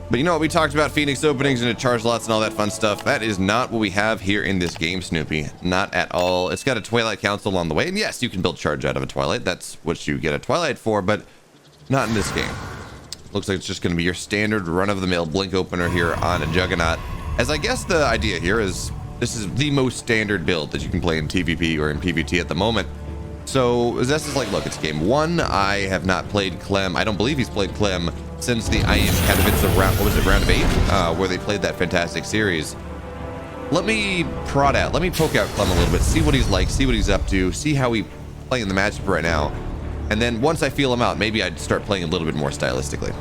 But you know what? We talked about Phoenix openings and charge lots and all that fun stuff. That is not what we have here in this game, Snoopy. Not at all. It's got a Twilight Council along the way. And yes, you can build charge out of a Twilight. That's what you get a Twilight for, but not in this game. Looks like it's just going to be your standard run-of-the-mill blink opener here on a Juggernaut. As I guess the idea here is this is the most standard build that you can play in TVP or in PvT at the moment. So Zest is like, look, it's game one. I have not played CLEM. I don't believe he's played CLEM since the IM Katowice of round, what was it, round of 8, where they played that fantastic series. Let me prod out, let me poke out CLEM a little bit, see what he's like, see what he's up to, see how he playing the matchup right now. And then once I feel him out, maybe I'd start playing a little bit more stylistically.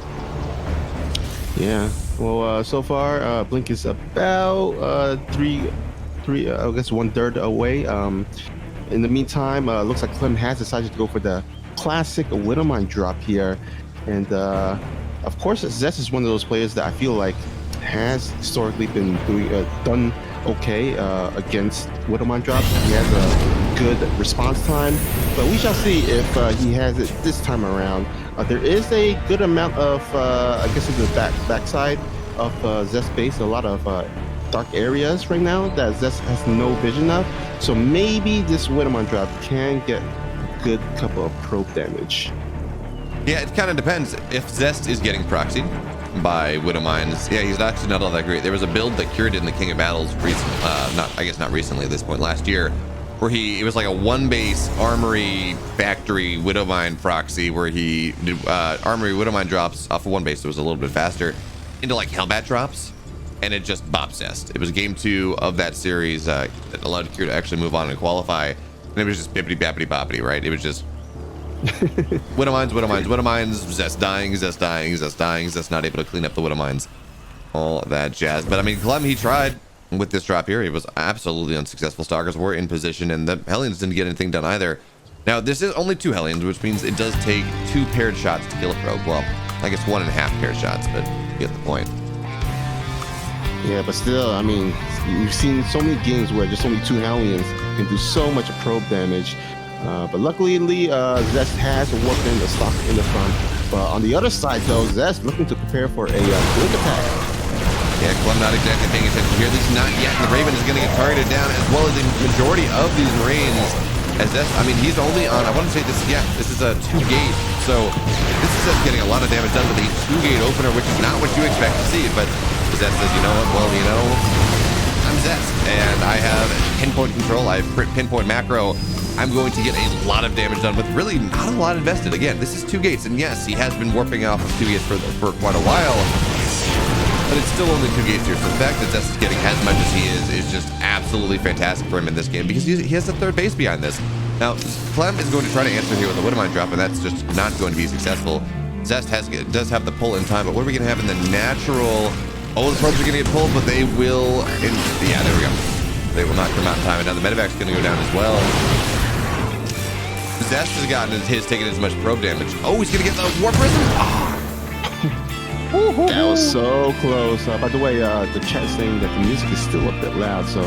Yeah, well, so far, Blink is about I guess 1/3 away. In the meantime, looks like CLEM has decided to go for the classic Widowmine drop here. And of course, Zest is one of those players that I feel like has historically been done okay against Widowmine drops. He has a good response time, but we shall see if he has it this time around. There is a good amount of, I guess, in the backside of Zest base, a lot of dark areas right now that Zest has no vision of. So maybe this Widowmine drop can get a good couple of probe damage. Yeah, it kind of depends. If Zest is getting proxied by Widowmines, yeah, he's actually not all that great. There was a build that cured in the King of Battles recently, not recently at this point, last year, where it was like a one base armory factory Widowmine proxy where he did armory Widowmine drops off of one base. It was a little bit faster into like Hellbat drops, and it just bopped Zest. It was game 2 of that series that allowed Cure to actually move on and qualify, and it was just bippity bappity boppity, right? It was just Widowmines, Zest dying, Zest not able to clean up the Widowmines, all that jazz. But I mean, CLEM, he tried with this drop here. He was absolutely unsuccessful. Stalkers were in position, and the Hellions didn't get anything done either. Now, this is only 2 Hellions, which means it does take 2 paired shots to kill a probe. Well, I guess 1.5 paired shots, but you get the point. Yeah, but still, I mean, you've seen so many games where just only 2 Hellions can do so much probe damage. But luckily, Zest has warped in the stock in the front. But on the other side, though, Zest looking to prepare for a blink attack. Yeah, CLEM not exactly paying attention here, at least not yet. And the Raven is going to get targeted down, as well as the majority of these Marines. As Zest, I mean, he's only on, I want to say this, yeah, this is a 2-gate. So this is Zest getting a lot of damage done with a 2-gate opener, which is not what you expect to see. But Zest says, you know what, well, you know, I'm Zest, and I have pinpoint control, I have pinpoint macro. I'm going to get a lot of damage done with really not a lot invested. Again, this is 2 gates, and yes, he has been warping off of 2 gates for quite a while, but it's still only 2 gates here. So the fact that Zest is getting as much as he is just absolutely fantastic for him in this game, because he has the 3rd base behind this. Now, CLEM is going to try to answer here with a Widowmine drop, and that's just not going to be successful. Zest does have the pull in time, but what are we going to have in the natural? Oh, the probes are going to get pulled, but they will, yeah, there we go. They will not come out in time, and now the medevac's going to go down as well. Zest has gotten taken as much probe damage. Oh, he's gonna get the warp prism. Oh. That was so close. By the way, the chat is saying that the music is still a bit loud, so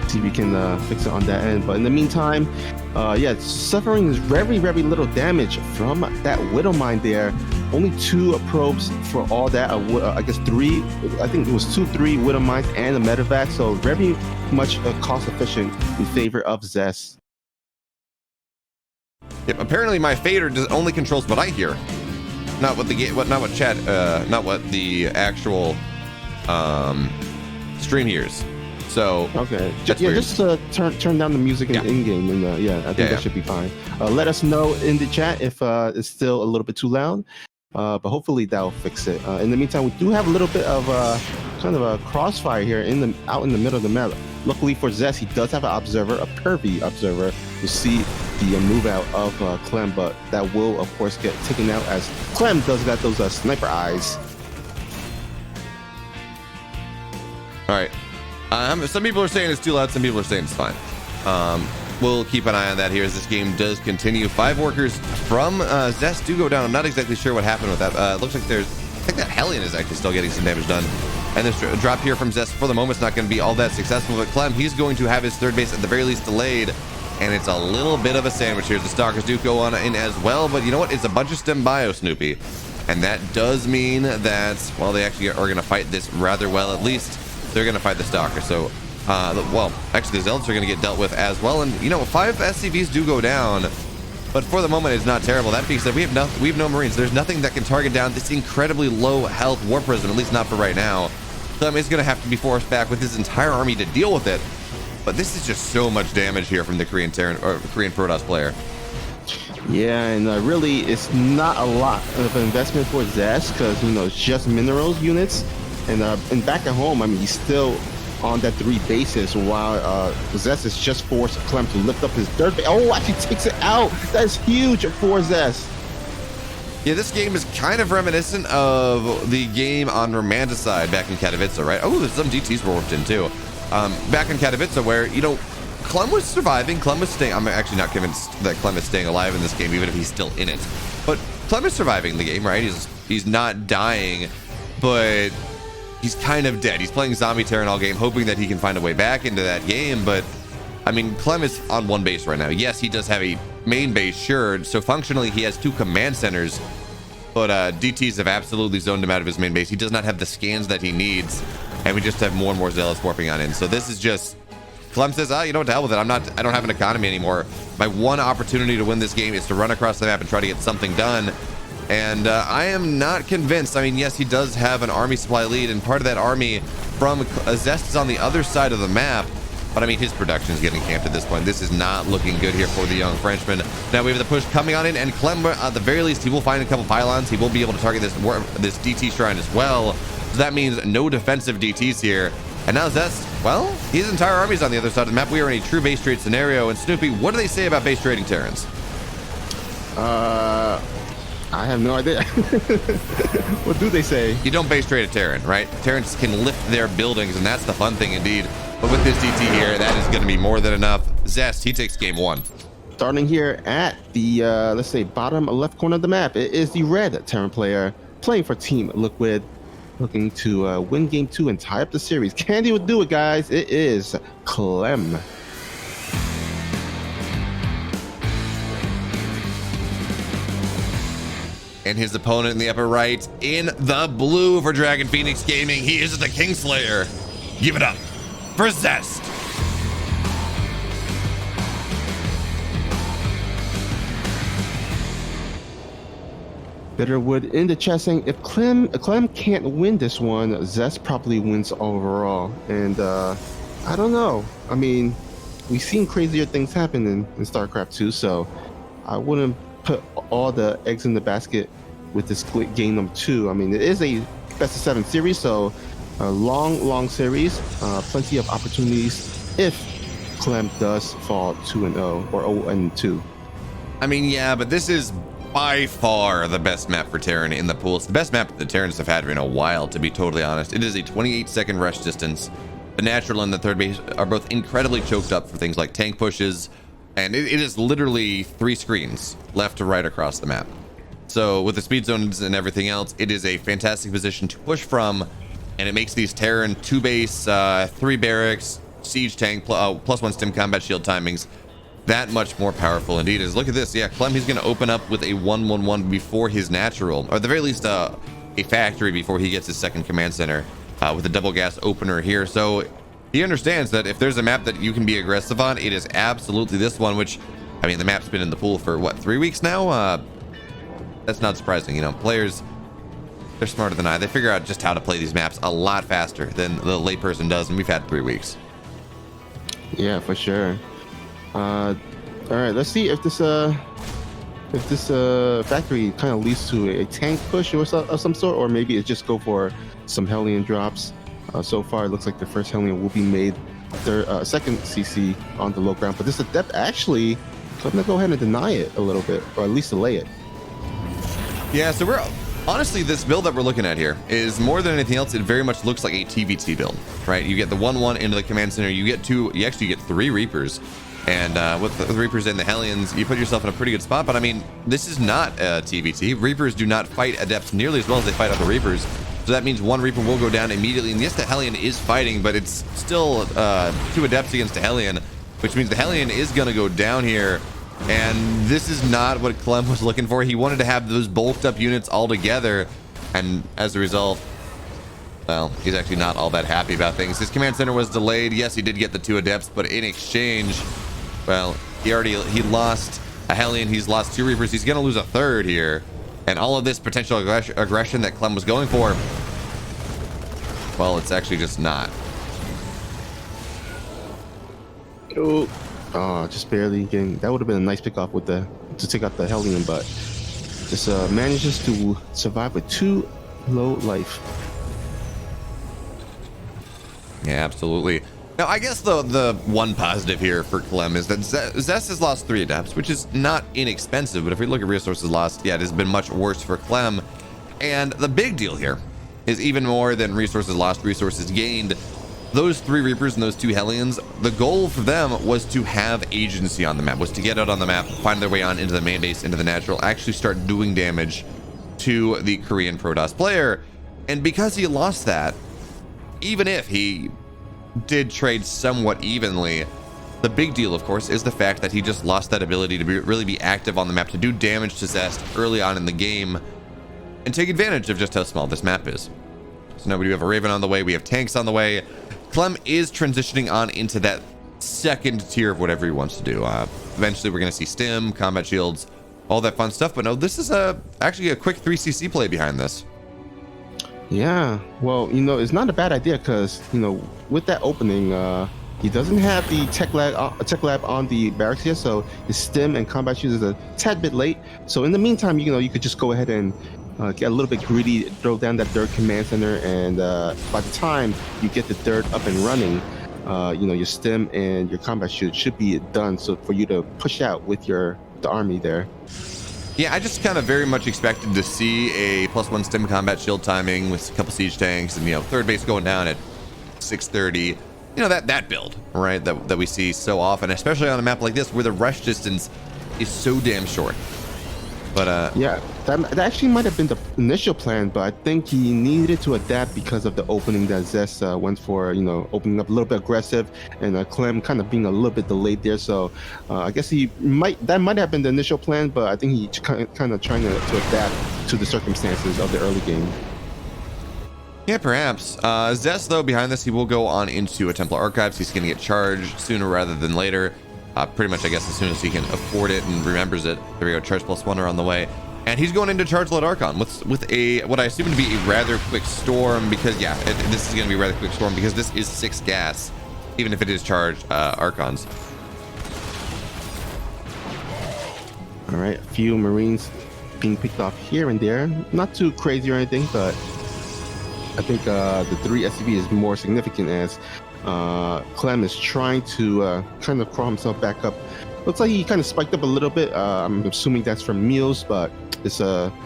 see if we can fix it on that end. But in the meantime, yeah, suffering very little damage from that Widowmine there. Only 2 probes for all that. I guess 3. I think it was 2-3 Widowmines and a medevac. So very much cost efficient in favor of Zest. Yep, apparently my fader only controls what I hear, not what the actual stream hears. So okay, yeah, just turn down the music in game, and yeah, I think that should be fine. Let us know in the chat if it's still a little bit too loud, but hopefully that'll fix it. In the meantime, we do have a little bit of kind of a crossfire here out in the middle of the map. Luckily for Zest, he does have an observer, a pervy observer, to see the move out of CLEM, but that will of course get taken out as CLEM does got those sniper eyes. All right, some people are saying it's too loud, some people are saying it's fine. We'll keep an eye on that here as this game does continue. 5 workers from Zest do go down. I'm not exactly sure what happened with that. It looks like I think that Hellion is actually still getting some damage done. And this drop here from Zest for the moment is not going to be all that successful, but CLEM, he's going to have his 3rd base at the very least delayed. And it's a little bit of a sandwich here. The Stalkers do go on in as well, but you know what? It's a bunch of stem bio, Snoopy. And that does mean that, well, they actually are going to fight this rather well. At least they're going to fight the Stalker. So, well, actually the Zealots are going to get dealt with as well. And, you know, 5 SCVs do go down, but for the moment it's not terrible. That being said, we have no Marines. There's nothing that can target down this incredibly low health War Prison, at least not for right now. CLEM is going to have to be forced back with his entire army to deal with it. But this is just so much damage here from the Korean Protoss player. Yeah, and really, it's not a lot of investment for Zest because, you know, it's just minerals units. And back at home, I mean, he's still on that 3 bases while Zest is just forced CLEM to lift up his dirt base. Oh, actually takes it out. That's huge for Zest. Yeah, this game is kind of reminiscent of the game on Romanticide back in Katowice, right? Oh, there's some DTs were worked in too. Back in Katowice where, you know, CLEM was surviving. CLEM was staying. I'm actually not convinced that CLEM is staying alive in this game, even if he's still in it. But CLEM is surviving the game, right? He's not dying, but he's kind of dead. He's playing Zombie Terran all game, hoping that he can find a way back into that game. But I mean, CLEM is on 1 base right now. Yes, he does have a main base, sure. So functionally, he has 2 command centers. But DTs have absolutely zoned him out of his main base. He does not have the scans that he needs, and we just have more and more Zealots warping on in. So this is just, CLEM says, you know what, to hell with it. I don't have an economy anymore. My one opportunity to win this game is to run across the map and try to get something done. And I am not convinced. I mean, yes, he does have an army supply lead, and part of that army from Zest is on the other side of the map. But I mean, his production is getting camped at this point. This is not looking good here for the young Frenchman. Now we have the push coming on in, and CLEM, at the very least, he will find a couple pylons. He will be able to target this DT shrine as well. So that means no defensive DTs here. And now Zest, well, his entire army's on the other side of the map. We are in a true base trade scenario. And Snoopy, what do they say about base trading Terrans? I have no idea. What do they say? You don't base trade a Terran, right? Terrans can lift their buildings, and that's the fun thing indeed. But with this DT here, that is going to be more than enough. Zest, he takes game 1. Starting here at the, let's say, bottom left corner of the map, it is the red Terran player playing for Team Liquid, looking to win game 2 and tie up the series. Candy would do it, guys. It is CLEM. And his opponent in the upper right, in the blue for Dragon Phoenix Gaming, he is the Kingslayer. Give it up for Zest. Bitterwood in the chat saying if CLEM can't win this one, Zest probably wins overall. And I don't know. I mean, we've seen crazier things happen in StarCraft 2, so I wouldn't put all the eggs in the basket with this game number 2. I mean, it is a best of 7 series, so a long series, plenty of opportunities if CLEM does fall 2-0 or 0-2. I mean, yeah, but this is by far the best map for Terran in the pool. It's the best map the Terrans have had in a while, to be totally honest. It is a 28-second rush distance. The natural and the third base are both incredibly choked up for things like tank pushes, and it is literally 3 screens left to right across the map. So with the speed zones and everything else, it is a fantastic position to push from, and it makes these Terran 2 base, 3 barracks, siege tank, +1 stim combat shield timings that much more powerful indeed. Look at this. Yeah, CLEM, he's going to open up with a 1-1-1 before his natural, or at the very least a factory before he gets his second command center, with a double gas opener here. So he understands that if there's a map that you can be aggressive on, it is absolutely this one, which, I mean, the map's been in the pool for what, 3 weeks now? That's not surprising. You know, players, they're smarter than I. They figure out just how to play these maps a lot faster than the layperson does, and we've had 3 weeks. Yeah, for sure. All right, let's see if this factory kind of leads to a tank push or of some sort, or maybe it just go for some Hellion drops. So far, it looks like the first Hellion will be made. Their second CC on the low ground, but this adept actually, I'm gonna go ahead and deny it a little bit, or at least delay it. Yeah, so we're honestly, this build that we're looking at here is more than anything else. It very much looks like a TVT build, right? You get the 1-1 into the command center. You actually get 3 Reapers. And with the Reapers and the Hellions, you put yourself in a pretty good spot. But I mean, this is not a TVT. Reapers do not fight Adepts nearly as well as they fight other Reapers. So that means 1 Reaper will go down immediately. And yes, the Hellion is fighting, but it's still 2 Adepts against a Hellion, which means the Hellion is going to go down here. And this is not what Clem was looking for. He wanted to have those bulked up units all together. And as a result, well, he's actually not all that happy about things. His command center was delayed. Yes, he did get the 2 adepts, but in exchange, well, he lost a Hellion. He's lost 2 Reapers. He's going to lose a 3rd here. And all of this potential aggression that Clem was going for, well, it's actually just not. Oh, just barely getting. That would have been a nice pickoff with to take out the Hellion, but just manages to survive with 2 low life. Yeah, absolutely. Now, I guess the one positive here for Clem is that Zest has lost 3 adepts, which is not inexpensive. But if we look at resources lost, yeah, it has been much worse for Clem. And the big deal here is even more than resources lost, resources gained. Those 3 Reapers and those 2 Hellions, the goal for them was to have agency on the map, was to get out on the map, find their way on into the main base, into the natural, actually start doing damage to the Korean Protoss player. And because he lost that, even if he did trade somewhat evenly, the big deal, of course, is the fact that he just lost that ability to really be active on the map, to do damage to Zest early on in the game and take advantage of just how small this map is. So now we do have a Raven on the way, we have tanks on the way. Clem is transitioning on into that second tier of whatever he wants to do. Eventually we're going to see stim, combat shields, all that fun stuff. But no, this is actually a quick 3cc play behind this. Yeah, well, it's not a bad idea because, with that opening, he doesn't have the tech lab on the barracks yet, so his stim and combat shields is a tad bit late. So in the meantime, you could just go ahead and get a little bit greedy, throw down that 3rd command center, and by the time you get the 3rd up and running, your stim and your combat shield should be done, so for you to push out with the army there. Yeah, I just kind of very much expected to see a +1 stim combat shield timing with a couple siege tanks and 3rd base going down at 630. That build, right, that we see so often, especially on a map like this where the rush distance is so damn short. But yeah, that actually might have been the initial plan, but I think he needed to adapt because of the opening that Zest went for, opening up a little bit aggressive, and Clem kind of being a little bit delayed there. So I guess that might have been the initial plan, but I think he kind of trying to adapt to the circumstances of the early game. Yeah, perhaps. Zest, though, behind this, he will go on into a Templar Archives. He's going to get charged sooner rather than later. Pretty much, I guess, as soon as he can afford it and remembers it. There we go, charge +1 are on the way. And he's going into Charge Load Archon with what I assume to be a rather quick storm, because, yeah, this is going to be a rather quick storm because this is 6 gas, even if it is charged Archons. All right, a few Marines being picked off here and there. Not too crazy or anything, but I think the 3 SCV is more significant as Clem is trying to kind of crawl himself back up. Looks like he kind of spiked up a little bit. I'm assuming that's from meals, but it's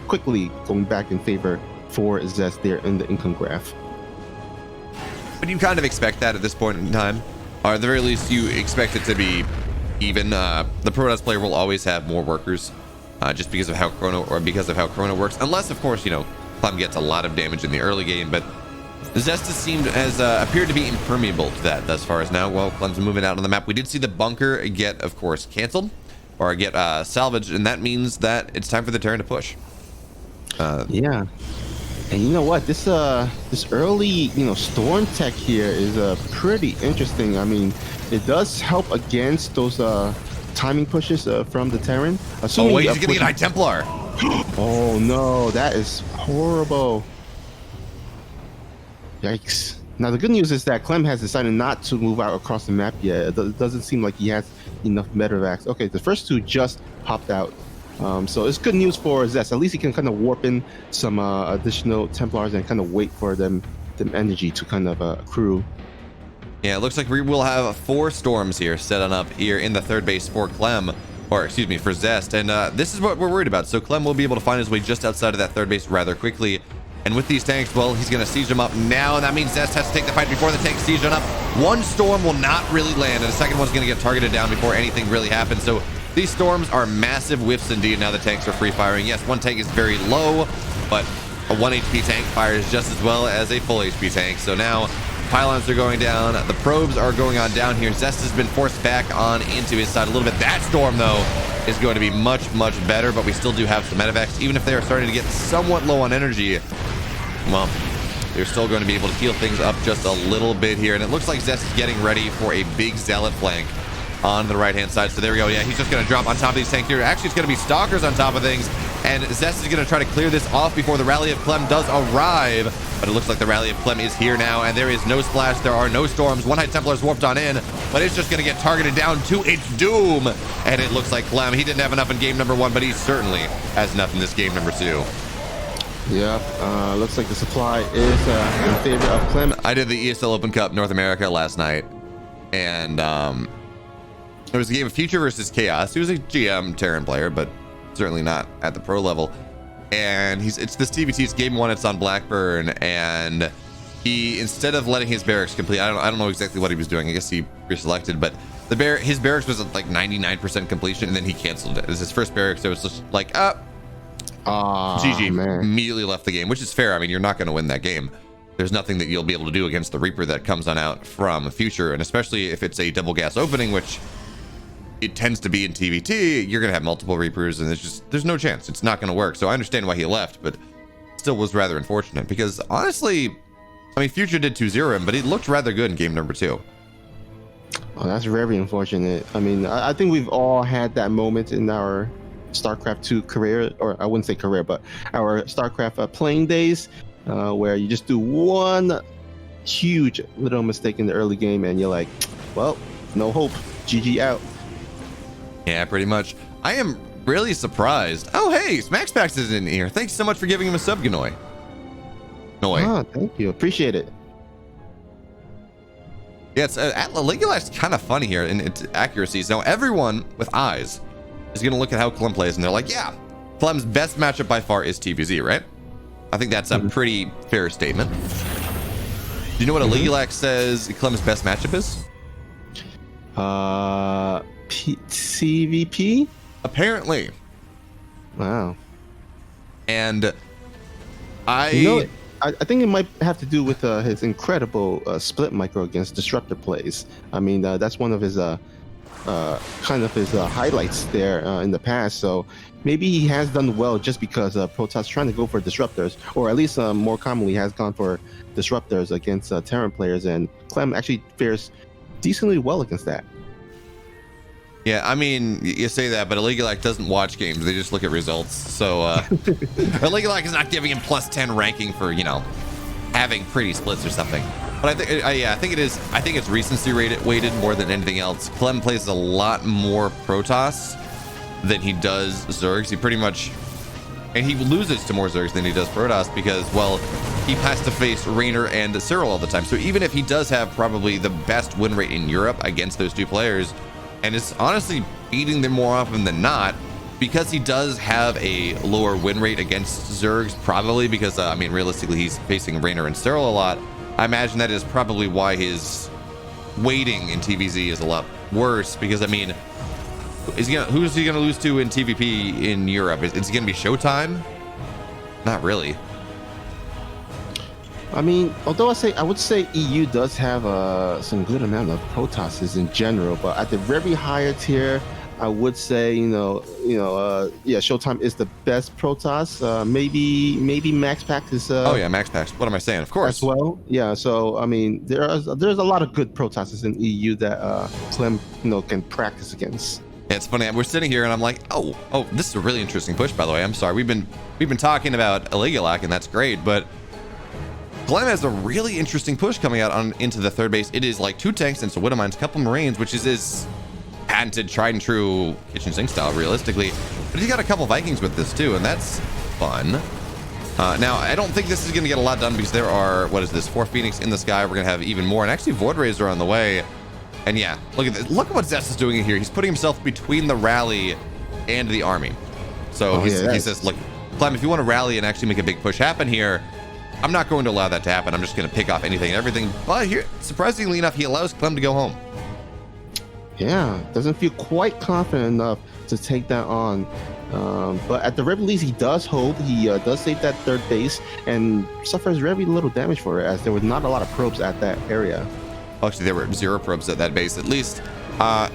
quickly going back in favor for Zest there in the income graph. But you kind of expect that at this point in time, or at the very least you expect it to be even. The Protoss player will always have more workers, just because of how Chrono works, unless of course Clem gets a lot of damage in the early game. But Zest has appeared to be impermeable to that thus far as now. Well, Clem's moving out on the map. We did see the bunker get, of course, canceled or get salvaged, and that means that it's time for the Terran to push. Yeah, and you know what? This early storm tech here is pretty interesting. I mean, it does help against those timing pushes from the Terran. Oh wait, he's gonna get High Templar. Oh no, that is horrible. Yikes. Now the good news is that Clem has decided not to move out across the map yet. It doesn't seem like he has enough medevacs. Okay, the first 2 just popped out. So it's good news for Zest. At least he can kind of warp in some additional Templars and kind of wait for them energy to kind of accrue. Yeah, it looks like we will have 4 storms here set on up here in the 3rd base for Clem, or excuse me, for Zest. And this is what we're worried about. So Clem will be able to find his way just outside of that 3rd base rather quickly. And with these tanks, well, he's going to siege them up now, and that means Zest has to take the fight before the tanks siege them up. 1 storm will not really land, and the second one's going to get targeted down before anything really happens. So these storms are massive whiffs indeed. Now the tanks are free firing. Yes, 1 tank is very low, but a 1 HP tank fires just as well as a full HP tank. So now pylons are going down. The probes are going on down here. Zest has been forced back on into his side a little bit. That storm, though, is going to be much, much better, but we still do have some medevacs. Even if they are starting to get somewhat low on energy, well, they're still going to be able to heal things up just a little bit here. And it looks like Zest is getting ready for a big zealot flank on the right-hand side. So there we go. Yeah, he's just going to drop on top of these tanks here. Actually, it's going to be stalkers on top of things. And Zest is going to try to clear this off before the Rally of Clem does arrive. But it looks like the Rally of Clem is here now, and there is no splash. There are no storms. One High Templar is warped on in, but it's just going to get targeted down to its doom. And it looks like Clem, he didn't have enough in game number 1, but he certainly has enough in this game number 2. Yeah, looks like the supply is in favor of Clem. I did the ESL Open Cup North America last night, and it was a game of Future versus Chaos. He was a GM Terran player, but certainly not at the pro level. And it's this TBT's game 1. It's on Blackburn, and he, instead of letting his barracks complete, I don't know exactly what he was doing. I guess he reselected, but his barracks was at like 99% completion, and then he canceled it. It was his first barracks, so it was just like, GG, man. Immediately left the game, which is fair. I mean, you're not going to win that game. There's nothing that you'll be able to do against the Reaper that comes on out from Future, and especially if it's a double gas opening, which it tends to be in TVT, you're going to have multiple Reapers, and there's no chance. It's not going to work. So I understand why he left, but still was rather unfortunate, because honestly, I mean, Future did 2-0 him, but he looked rather good in game number 2. Oh, that's very unfortunate. I mean, I think we've all had that moment in our StarCraft 2 career, or I wouldn't say career, but our StarCraft playing days, where you just do one huge little mistake in the early game, and you're like, well, no hope. GG out. Yeah, pretty much. I am really surprised. Oh, hey, Smaxpax is in here. Thanks so much for giving him a sub, Ganoy. Oh, thank you. Appreciate it. Yeah, it's Legulac's kind of funny here in its accuracies. Now, everyone with eyes is going to look at how Clem plays, and they're like, yeah, Clem's best matchup by far is TVZ, right? I think that's a pretty fair statement. Do you know what a Legulac says Clem's best matchup is? CVP? Apparently. Wow. And I think it might have to do with his incredible split micro against disruptor plays. I mean, that's one of his highlights there in the past. So maybe he has done well just because Protoss trying to go for disruptors, or at least more commonly has gone for disruptors against Terran players, and Clem actually fares decently well against that. Yeah, I mean, you say that, but Legulac doesn't watch games. They just look at results. So Legulac is not giving him +10 ranking for, having pretty splits or something. But I think it's recency weighted more than anything else. Clem plays a lot more Protoss than he does Zergs. He pretty much, and he loses to more Zergs than he does Protoss because, well, he has to face Raynor and Cyril all the time. So even if he does have probably the best win rate in Europe against those two players, and is honestly beating them more often than not, because he does have a lower win rate against Zergs, probably because, I mean, realistically, he's facing Raynor and Cyril a lot. I imagine that is probably why his weighting in TVZ is a lot worse, because, I mean, who's he going to lose to in TVP in Europe? Is it going to be Showtime? Not really. I mean, although I would say EU does have some good amount of Protosses in general, but at the very higher tier, I would say Showtime is the best Protoss. Maybe MaxPax is. Oh yeah, MaxPax. What am I saying? Of course. As well, yeah. So I mean, there's a lot of good Protosses in EU that Clem can practice against. Yeah, it's funny. We're sitting here and I'm like, oh, this is a really interesting push. By the way, I'm sorry. We've been talking about Legulac, and that's great, but Clem has a really interesting push coming out into the third base. It is like 2 tanks and some Widow Mines, a couple Marines, which is his patented, tried and true kitchen sink style, realistically. But he's got a couple Vikings with this too, and that's fun. Now, I don't think this is going to get a lot done because there are, 4 Phoenix in the sky. We're going to have even more, and actually Void Rays are on the way. And yeah, look at this. Look at what Zest is doing here. He's putting himself between the rally and the army. So he says, look, Clem, if you want to rally and actually make a big push happen here, I'm not going to allow that to happen. I'm just going to pick off anything and everything. But here, surprisingly enough, he allows Clem to go home. Yeah, doesn't feel quite confident enough to take that on. But at the very least, he does hold. He does save that third base and suffers very little damage for it, as there was not a lot of probes at that area. Actually, there were 0 probes at that base, at least.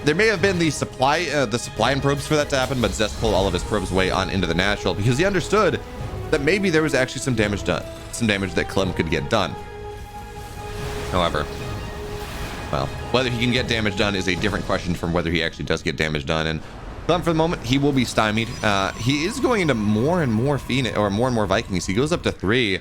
There may have been the supply and probes for that to happen, but Zest pulled all of his probes away on into the natural because he understood that maybe there was actually some damage done, some damage that CLEM could get done. However, well, whether he can get damage done is a different question from whether he actually does get damage done. And CLEM, for the moment, he will be stymied. He is going into more and more Phoenix, or more and more Vikings. He goes up to 3,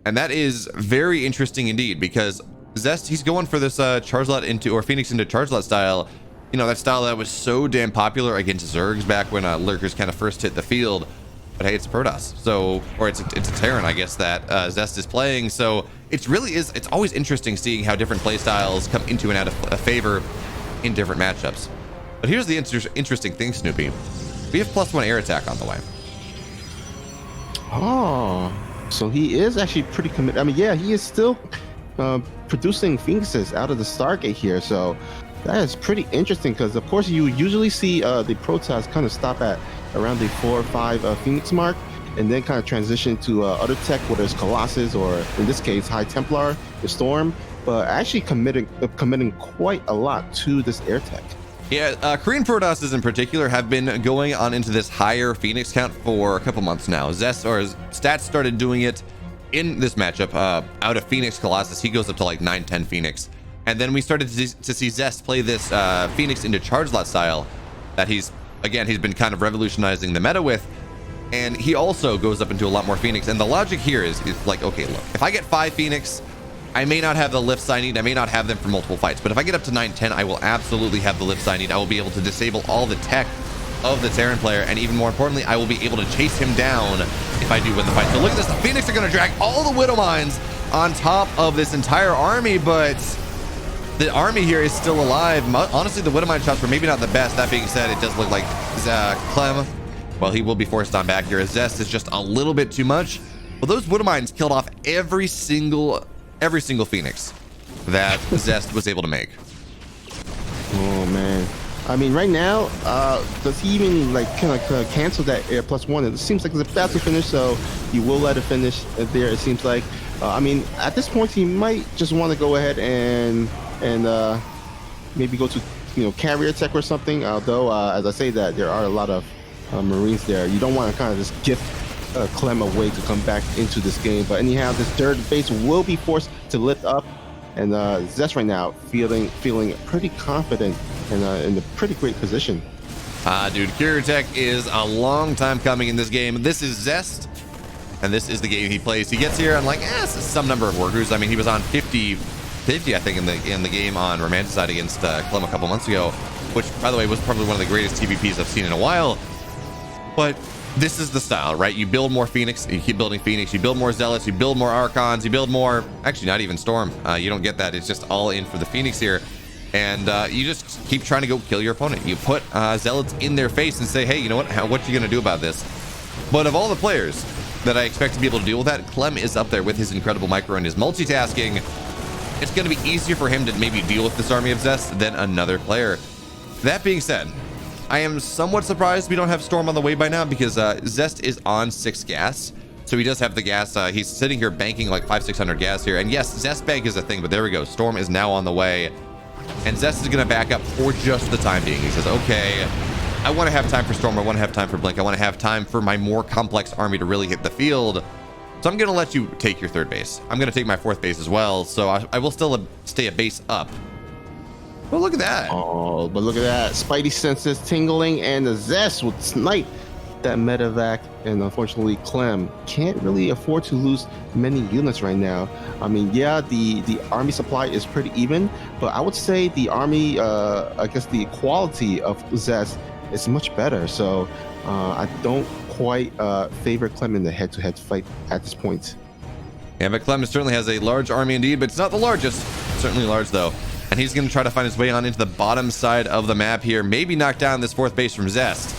and that is very interesting indeed, because Zest, he's going for this Chargelet into, or Phoenix into Chargelet style. You know, that style that was so damn popular against Zergs back when Lurkers kind of first hit the field. But hey, it's a Protoss, so, or it's a Terran, I guess, that Zest is playing. So it's always interesting seeing how different play styles come into and out of favor in different matchups. But here's the interesting thing, Snoopy. We have +1 air attack on the way. Oh, so he is actually pretty committed. I mean, yeah, he is still producing Phoenixes out of the Stargate here. So that is pretty interesting, because of course you usually see the Protoss kind of stop at around the 4 or 5 Phoenix mark, and then kind of transition to other tech, whether it's Colossus or in this case High Templar, the Storm, but actually committing quite a lot to this air tech. Yeah, Korean Protosses in particular have been going on into this higher Phoenix count for a couple months now. Zest, or Stats, started doing it in this matchup out of Phoenix Colossus. He goes up to like 9-10 Phoenix, and then we started to see Zest play this Phoenix into Chargelet style that he's been kind of revolutionizing the meta with, and he also goes up into a lot more Phoenix. And the logic here is like, okay, look, if I get 5 Phoenix, I may not have the lifts I need, I may not have them for multiple fights, but if I get up to 9-10, I will absolutely have the lifts I need. I will be able to disable all the tech of the Terran player, and even more importantly, I will be able to chase him down if I do win the fight. So look at this, the Phoenix are going to drag all the Widow Mines on top of this entire army, but the army here is still alive. Honestly, the Widow Mine shots were maybe not the best. That being said, it does look like CLEM, well, he will be forced on back here. Zest is just a little bit too much. Well, those Widow Mines killed off every single Phoenix that Zest was able to make. Oh man, I mean, right now, does he even like kind of cancel that air +1? It seems like it's about to finish, so he will let it finish there. It seems like. I mean, at this point, he might just want to go ahead and maybe go to carrier tech or something. Although, as I say that, there are a lot of Marines there. You don't want to kind of just gift CLEM a way to come back into this game. But anyhow, this third base will be forced to lift up, and Zest right now feeling pretty confident and in a pretty great position. Dude, carrier tech is a long time coming in this game. This is Zest, and this is the game he plays. He gets here on like some number of workers. I mean, he was on 50, I think, in the game on Romanticide against CLEM a couple months ago, which, by the way, was probably one of the greatest TVPs I've seen in a while. But this is the style, right? You build more Phoenix, you keep building Phoenix, you build more Zealots, you build more Archons, you build more, actually not even Storm. You don't get that. It's just all in for the Phoenix here. And you just keep trying to go kill your opponent. You put Zealots in their face and say, hey, you know what are you gonna do about this? But of all the players that I expect to be able to deal with that, CLEM is up there with his incredible micro and his multitasking. It's gonna be easier for him to maybe deal with this army of Zest than another player. That being said, I am somewhat surprised we don't have Storm on the way by now, because Zest is on 6 gas. So he does have the gas. He's sitting here banking like 500-600 gas here. And yes, Zest bank is a thing, but there we go. Storm is now on the way. And Zest is going to back up for just the time being. He says, okay, I want to have time for Storm. I want to have time for Blink. I want to have time for my more complex army to really hit the field. So I'm going to let you take your 3rd base. I'm going to take my 4th base as well. So I will still stay a base up. But look at that. Oh, but look at that. Spidey senses tingling, and the Zest would snipe that medevac. And unfortunately, CLEM can't really afford to lose many units right now. I mean, yeah, the army supply is pretty even, but I would say the army, I guess the quality of Zest is much better. So I don't quite favor CLEM in the head-to-head fight at this point. Yeah, but CLEM certainly has a large army indeed, but it's not the largest. Certainly large, though. And he's going to try to find his way on into the bottom side of the map here. Maybe knock down this 4th base from Zest.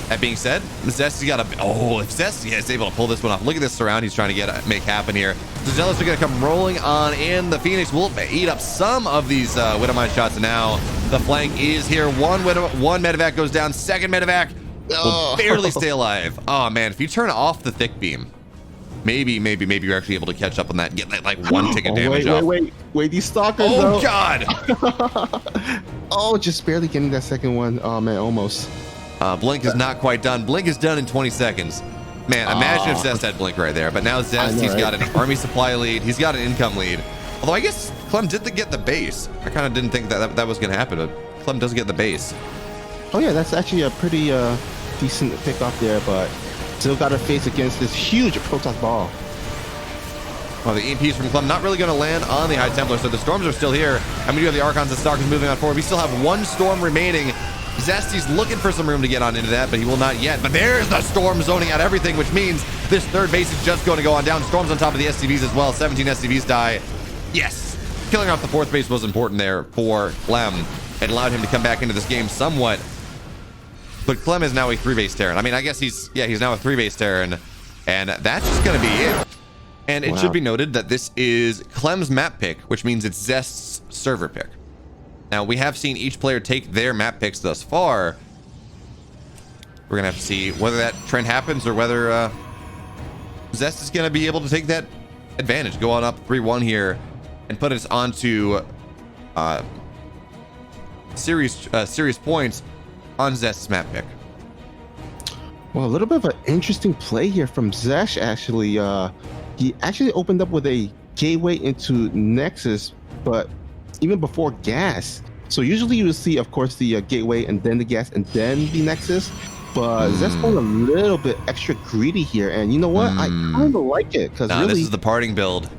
That being said, Zest has got a... Oh, if Zest is able to pull this one off. Look at this surround he's trying to make happen here. The Zealots are going to come rolling on in. The Phoenix will eat up some of these Widowmine shots. And now The flank is here. One medevac goes down. Second medevac will barely stay alive. Oh man, if you turn off the thick beam, maybe you're actually able to catch up on that and get that like one ticket damage off. Wait, these stalkers. Oh god. Oh, just barely getting that second one. Oh man, almost. Blink is not quite done. Blink is done in 20 seconds. Man, imagine if Zest had Blink right there. But now Zest, he's got an army supply lead. He's got an income lead. Although I guess Clem did get the base. I kind of didn't think that was going to happen, but Clem does get the base. Oh yeah, that's actually a pretty decent pick off there, but still got to face against this huge Protoss ball. Well, the EMPs from Clem not really going to land on the High Templar, so the Storms are still here. And we do have the Archons and Stalkers moving on forward. We still have one Storm remaining. Zesty's looking for some room to get on into that, but he will not yet. But there's the Storm zoning out everything, which means this third base is just going to go on down. Storm's on top of the SCVs as well. 17 SCVs die. Yes, killing off the fourth base was important there for Clem. It allowed him to come back into this game somewhat. But Clem is now a 3-base Terran. I mean, I guess he's now a 3-base Terran, and that's just going to be it. And it should be noted that this is Clem's map pick, which means it's Zest's server pick. Now, we have seen each player take their map picks thus far. We're going to have to see whether that trend happens or whether Zest is going to be able to take that advantage, go on up 3-1 here, and put us onto serious points on Zest's map pick. Well, a little bit of an interesting play here from Zesh, actually. He actually opened up with a gateway into Nexus, but even before gas. So usually you would see, of course, the gateway and then the gas and then the Nexus. But Zest going a little bit extra greedy here. And you know what? I kind of like it. Because really, this is the parting build.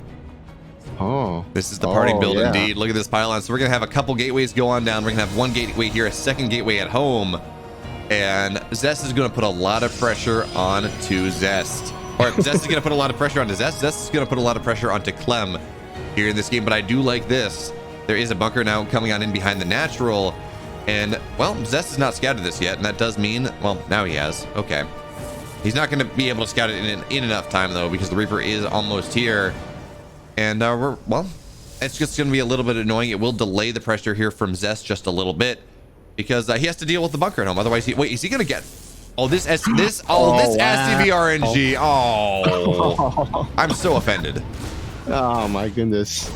Oh. This is the parting build indeed. Look at this pylon. So we're going to have a couple gateways go on down. We're going to have one gateway here, a second gateway at home. And Zest is going to put a lot of pressure on to Zest. Or Zest is going to put a lot of pressure onto Zest. Zest is going to put a lot of pressure onto Clem here in this game. But I do like this. There is a bunker now coming on in behind the natural. And, well, Zest is not scouted this yet. And that does mean, well, now he has. Okay. He's not going to be able to scout it in enough time, though, because the Reaper is almost here. And, it's just going to be a little bit annoying. It will delay the pressure here from Zest just a little bit. Because he has to deal with the bunker at home. Otherwise, wait, is he going to get... Oh, this SCV RNG. Oh, I'm so offended. Oh, my goodness.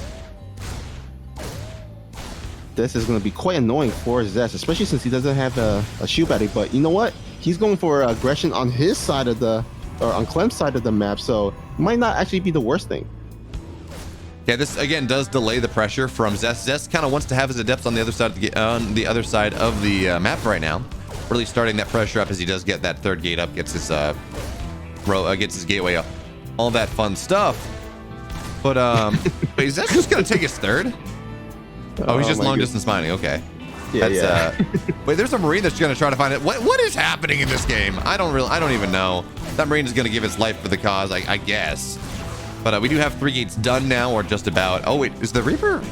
This is going to be quite annoying for Zest, especially since he doesn't have a shield battery. But you know what? He's going for aggression on his side of the, or on Clem's side of the map. So it might not actually be the worst thing. Yeah, this again does delay the pressure from Zest. Zest kind of wants to have his adepts on the other side of the map right now, really starting that pressure up as he does get that third gate up, gets his gets his gateway up, all that fun stuff. But but is Zest just gonna take his third? Oh, he's just long distance mining. Okay. Yeah, Wait, there's a Marine that's gonna try to find it. What is happening in this game? I don't even know. That Marine is gonna give his life for the cause, I guess. But we do have 3 gates done now, or just about. Oh wait, is the Reaper?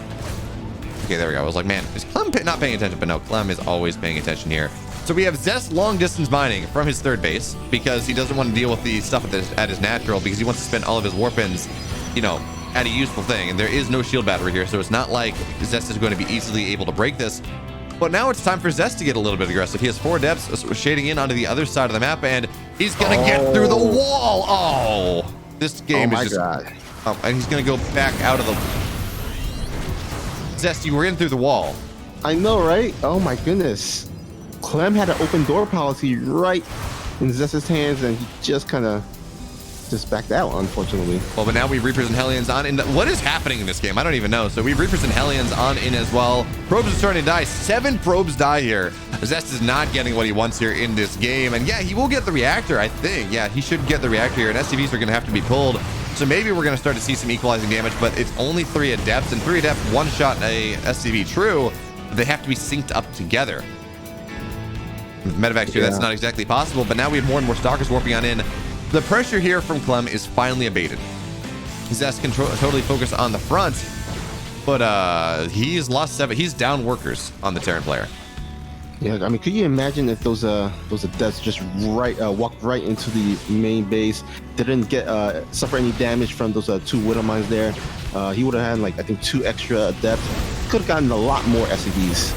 Okay, there we go. I was like, man, is Clem not paying attention? But no, Clem is always paying attention here. So we have Zest long distance mining from his third base because he doesn't want to deal with the stuff at his natural, because he wants to spend all of his warpins, you know, at a useful thing. And there is no shield battery here, so it's not like Zest is going to be easily able to break this. But now it's time for Zest to get a little bit aggressive. He has 4 depths shading in onto the other side of the map, and he's gonna get through the wall. Oh, this game is just. God. Oh, and he's gonna go back out of the. Zest, you were in through the wall. I know, right? Oh my goodness. Clem had an open door policy right in Zest's hands, and he just kind of backed out, unfortunately. Well, but now we Reapers and Hellions on in. What is happening in this game? I don't even know. So we Reapers and Hellions on in as well. Probes are starting to die. 7 probes die here. Zest is not getting what he wants here in this game. And yeah, he will get the reactor, I think. Yeah, he should get the reactor here. And SCVs are going to have to be pulled. So maybe we're going to start to see some equalizing damage, but it's only 3 adepts. And 3 adepts one-shot a SCV true. They have to be synced up together. With medevacs here, that's not exactly possible. But now we have more and more Stalkers warping on in. The pressure here from Clem is finally abated. Zest can totally focus on the front, but he's lost 7. He's down workers on the Terran player. Yeah, I mean, could you imagine if those adepts just walked right into the main base, didn't get suffer any damage from those 2 widow mines there? He would have had, like, I think 2 extra adepts. Could have gotten a lot more SCVs.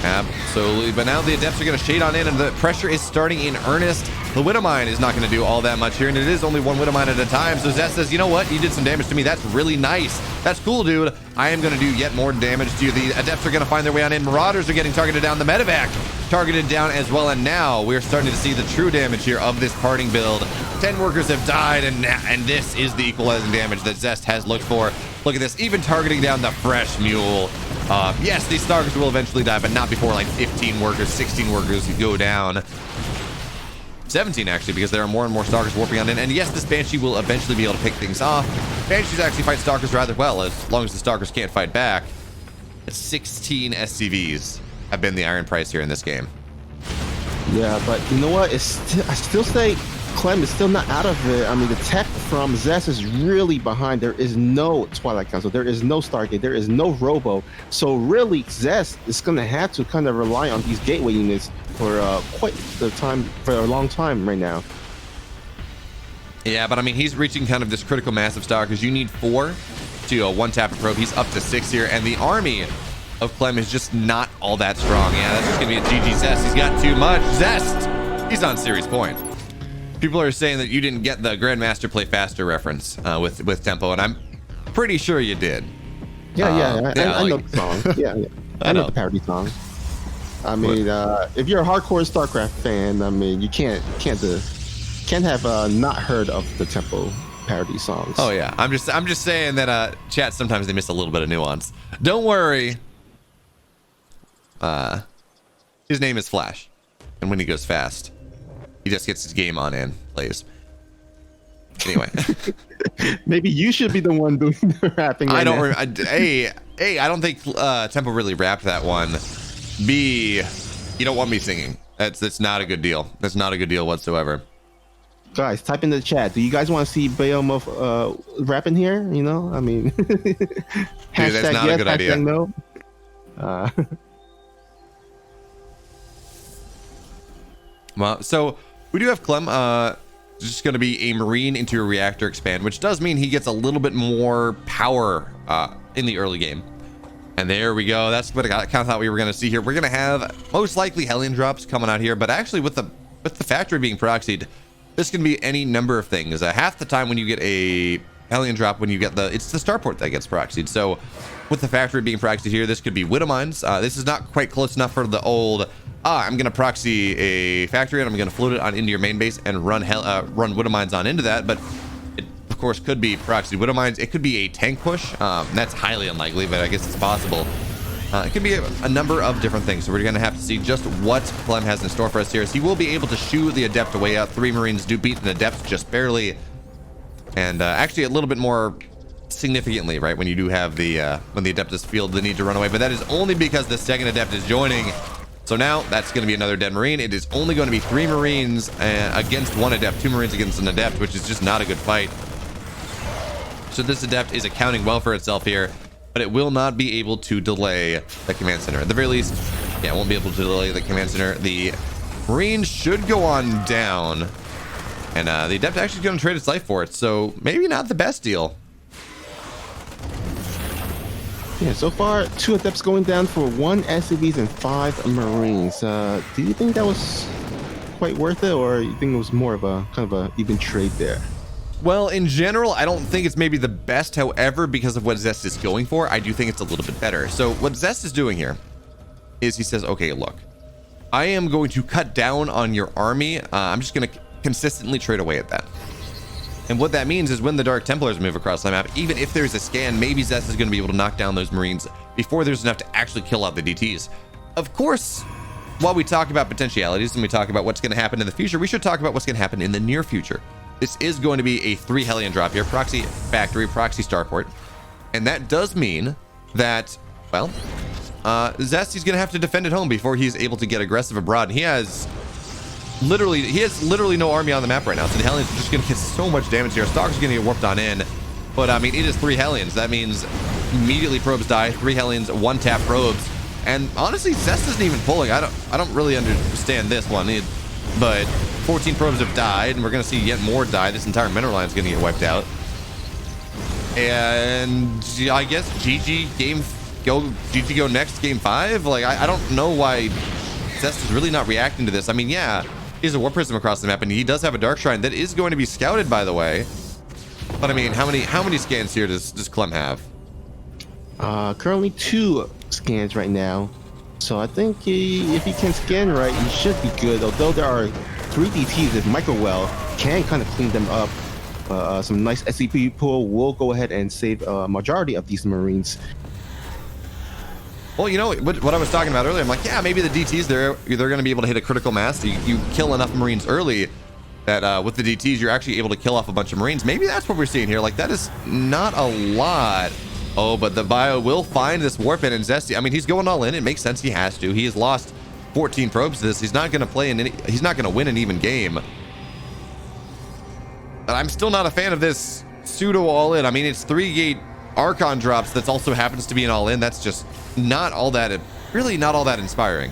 Absolutely, but now the Adepts are going to shade on in, and the pressure is starting in earnest. The Widowmine is not going to do all that much here, and it is only one Widowmine at a time. So Zest says, you know what? You did some damage to me. That's really nice. That's cool, dude. I am going to do yet more damage to you. The Adepts are going to find their way on in. Marauders are getting targeted down. The Medevac targeted down as well, and now we're starting to see the true damage here of this parting build. 10 workers have died, and this is the equalizing damage that Zest has looked for. Look at this, even targeting down the fresh mule. Yes, these Stalkers will eventually die, but not before like 15 workers, 16 workers go down. 17 actually, because there are more and more Stalkers warping on in. And yes, this Banshee will eventually be able to pick things off. Banshees actually fight Stalkers rather well, as long as the Stalkers can't fight back. 16 SCVs have been the iron price here in this game. Yeah, but you know what? I still say Clem is still not out of it. I mean, the tech from Zest is really behind. There is no Twilight Council. There is no Stargate. There is no Robo. So really, Zest is going to have to kind of rely on these gateway units for quite the time, for a long time right now. Yeah, but I mean, he's reaching kind of this critical mass of Stalkers. You need 4 to one-tap a probe. He's up to 6 here, and the army of Clem is just not all that strong. Yeah, that's just going to be a GG Zest. He's got too much. Zest! He's on series point. People are saying that you didn't get the Grandmaster Play Faster reference with Tempo, and I'm pretty sure you did. Yeah, I know the song. Yeah. I know the parody song. I mean, if you're a hardcore StarCraft fan, I mean, you can't have not heard of the Tempo parody songs. Oh yeah, I'm just saying that chat sometimes they miss a little bit of nuance. Don't worry. His name is Flash, and when he goes fast, he just gets his game on and plays. Anyway, maybe you should be the one doing the rapping. I don't. I don't think Tempo really rapped that one. B, you don't want me singing. That's not a good deal. That's not a good deal whatsoever. Guys, type in the chat. Do you guys want to see BeoMulf rapping here? You know, I mean, dude, that's not a good idea. No. Well, so we do have Clem. Just going to be a Marine into a reactor expand, which does mean he gets a little bit more power in the early game. And there we go. That's what I kind of thought we were going to see here. We're going to have most likely Hellion drops coming out here, but actually with the factory being proxied, this can be any number of things. Half the time when you get a Hellion drop, when you get it's the starport that gets proxied. So with the factory being proxied here, this could be Widow Mines. This is not quite close enough for the old, I'm going to proxy a factory and I'm going to float it on into your main base and run Widow Mines on into that. But it, of course, could be proxied Widow Mines. It could be a tank push. That's highly unlikely, but I guess it's possible. It could be a number of different things. So we're going to have to see just what Clem has in store for us here. As he will be able to shoo the Adept away out. 3 Marines do beat an Adept just barely. And actually a little bit more significantly, right, when you do have when the Adept is feel the need to run away. But that is only because the second Adept is joining. So now that's going to be another dead Marine. It is only going to be 3 Marines against 1 Adept, 2 Marines against an Adept, which is just not a good fight. So this Adept is accounting well for itself here, but it will not be able to delay the command center. At the very least, yeah, it won't be able to delay the command center. The Marines should go on down, and the Adept actually going to trade its life for it, so maybe not the best deal. Yeah, so far 2 Adepts going down for 1 SCVs and 5 Marines. Do you think that was quite worth it, or you think it was more of a kind of a even trade there? Well, in general, I don't think it's maybe the best. However, because of what Zest is going for, I do think it's a little bit better. So what Zest is doing here is he says, okay, look, I am going to cut down on your army. I'm just going to consistently trade away at that. And what that means is when the Dark Templars move across the map, even if there's a scan, maybe Zest is going to be able to knock down those Marines before there's enough to actually kill out the DTs. Of course, while we talk about potentialities and we talk about what's going to happen in the future, we should talk about what's going to happen in the near future. This is going to be a 3 Hellion drop here, proxy factory, proxy starport. And that does mean that, well, Zest is going to have to defend at home before he's able to get aggressive abroad. He has literally no army on the map right now, so the Hellions are just going to get so much damage here. Stalker's going to get warped on in, but I mean, it is 3 Hellions. That means immediately probes die, 3 Hellions, 1-tap probes, and honestly, Zest isn't even pulling. I don't really understand this one, but 14 probes have died, and we're going to see yet more die. This entire mineral line is going to get wiped out, and I guess GG game go GG go next game 5? Like, I don't know why Zest is really not reacting to this. I mean, yeah, he has a War Prism across the map, and he does have a Dark Shrine that is going to be scouted, by the way. But I mean, how many scans here does CLEM have? Currently 2 scans right now. So I think if he can scan right, he should be good. Although there are 3 DTs, if Microwell can kind of clean them up, some nice SCP pool will go ahead and save a majority of these Marines. Well, you know what I was talking about earlier. I'm like, yeah, maybe the DTs they're going to be able to hit a critical mass. You kill enough Marines early that with the DTs you're actually able to kill off a bunch of Marines. Maybe that's what we're seeing here. Like, that is not a lot. Oh, but the Bio will find this Warp in, and Zesty, I mean, he's going all in. It makes sense. He has to. He has lost 14 probes to this. He's not going to play he's not going to win an even game. But I'm still not a fan of this pseudo all in. I mean, it's 3 gate Archon drops that also happens to be an all in. That's just not all that, really not all that inspiring.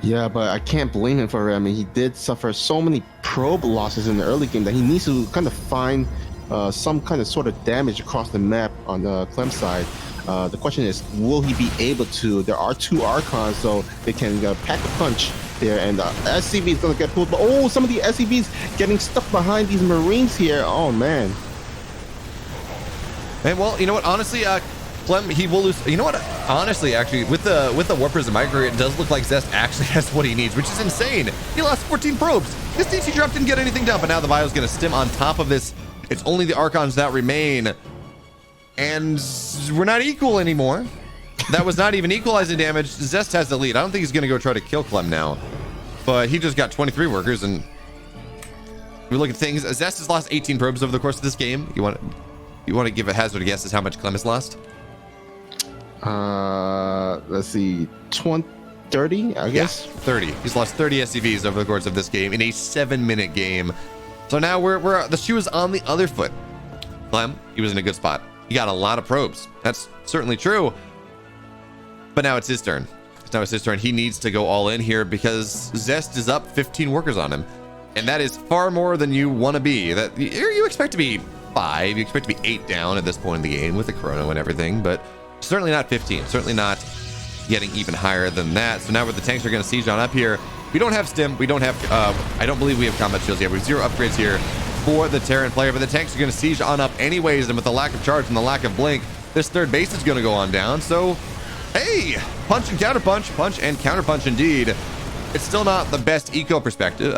Yeah, but I can't blame him for it. I mean, he did suffer so many probe losses in the early game that he needs to kind of find some kind of sort of damage across the map on the CLEM side. The question is, will he be able to? There are 2 Archons, so they can pack a punch there, and SCV is going to get pulled. But oh, some of the SCVs getting stuck behind these Marines here. Oh, man. And well, you know what? Honestly, CLEM, he will lose. You know what? Honestly, actually, with the War Prism Micro, it does look like Zest actually has what he needs, which is insane. He lost 14 probes. This DT drop didn't get anything done, but now the Bio's going to stim on top of this. It's only the Archons that remain, and we're not equal anymore. That was not even equalizing damage. Zest has the lead. I don't think he's going to go try to kill CLEM now, but he just got 23 workers, and we look at things. Zest has lost 18 probes over the course of this game. You want to give a hazard guess as how much CLEM has lost? Let's see, 30, I guess. Yeah, 30. He's lost 30 SCVs over the course of this game in a 7-minute game. So now we're the shoe is on the other foot. CLEM, he was in a good spot. He got a lot of probes. That's certainly true. But now it's his turn. Now it's his turn. He needs to go all in here because Zest is up 15 workers on him. And that is far more than you want to be. That you expect to be 5. You expect to be 8 down at this point in the game with the chrono and everything, but certainly not 15. Certainly not getting even higher than that. So now where the tanks are going to siege on up here, we don't have stim. We don't have, I don't believe we have combat shields yet. We have 0 upgrades here for the Terran player, but the tanks are going to siege on up anyways. And with the lack of charge and the lack of blink, this third base is going to go on down. So, hey, punch and counterpunch, punch and counterpunch indeed. It's still not the best eco perspective,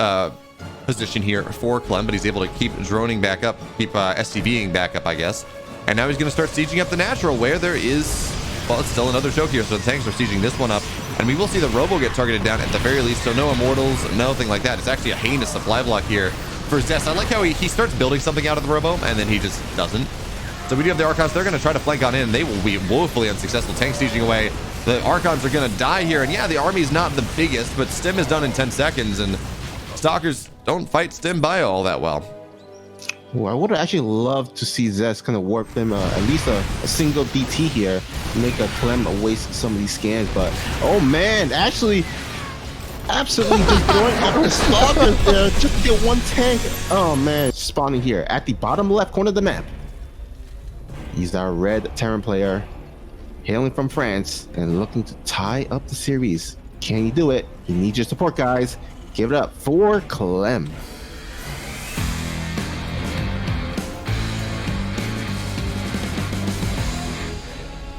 position here for CLEM, but he's able to keep droning back up, keep SCVing back up, I guess. And now he's going to start sieging up the natural, where there is, well, it's still another choke here, so the tanks are sieging this one up, and we will see the Robo get targeted down at the very least, so no Immortals, nothing like that. It's actually a heinous supply block here for Zest. I like how he starts building something out of the Robo, and then he just doesn't. So we do have the Archons. They're going to try to flank on in. They will be woefully unsuccessful. Tank sieging away. The Archons are going to die here, and yeah, the army's not the biggest, but Stim is done in 10 seconds, and Stalkers don't fight Stim Bio all that well. Well, I would have actually loved to see Zest kind of warp them at least a single DT here, make a CLEM waste some of these scans. But oh man, actually, absolutely just going after the Stalkers there just to get 1 tank. Oh man, spawning here at the bottom left corner of the map. He's our red Terran player, hailing from France and looking to tie up the series. Can you do it? He needs your support, guys. Give it up for CLEM.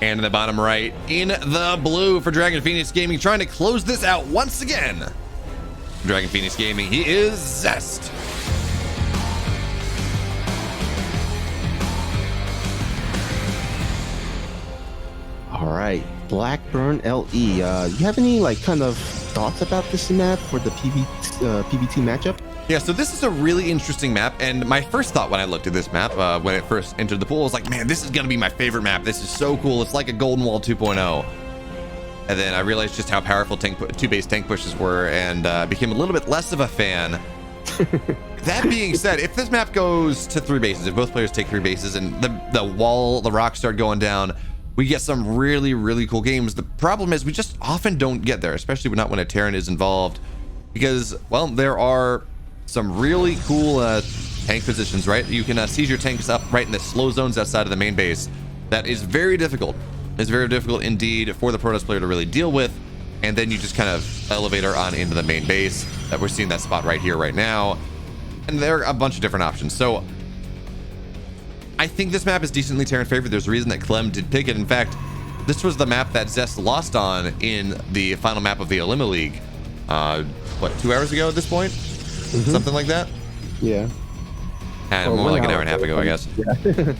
And in the bottom right, in the blue for Dragon Phoenix Gaming, trying to close this out once again. Dragon Phoenix Gaming, he is Zest. All right, Blackburn LE. You have any like kind of thoughts about this map for the PvT matchup? Yeah, so this is a really interesting map, and my first thought when I looked at this map, when it first entered the pool, was like, man, this is gonna be my favorite map. This is so cool. It's like a Golden Wall 2.0. And then I realized just how powerful two-base tank pushes were, and became a little bit less of a fan. That being said, if this map goes to 3 bases, if both players take 3 bases, and the rocks start going down, we get some really, really cool games. The problem is we just often don't get there, especially not when a Terran is involved, because, well, there are some really cool tank positions, right? You can siege your tanks up right in the slow zones outside of the main base. That is very difficult is very difficult indeed for the Protoss player to really deal with. And then you just kind of elevator on into the main base that we're seeing that spot right here, right now. And there are a bunch of different options. So I think this map is decently Terran favored. There's a reason that CLEM did pick it. In fact, this was the map that Zest lost on in the final map of the Olima League. What, 2 hours ago at this point? Something like that? Yeah. And more like an hour and a half ago, I guess. Yeah.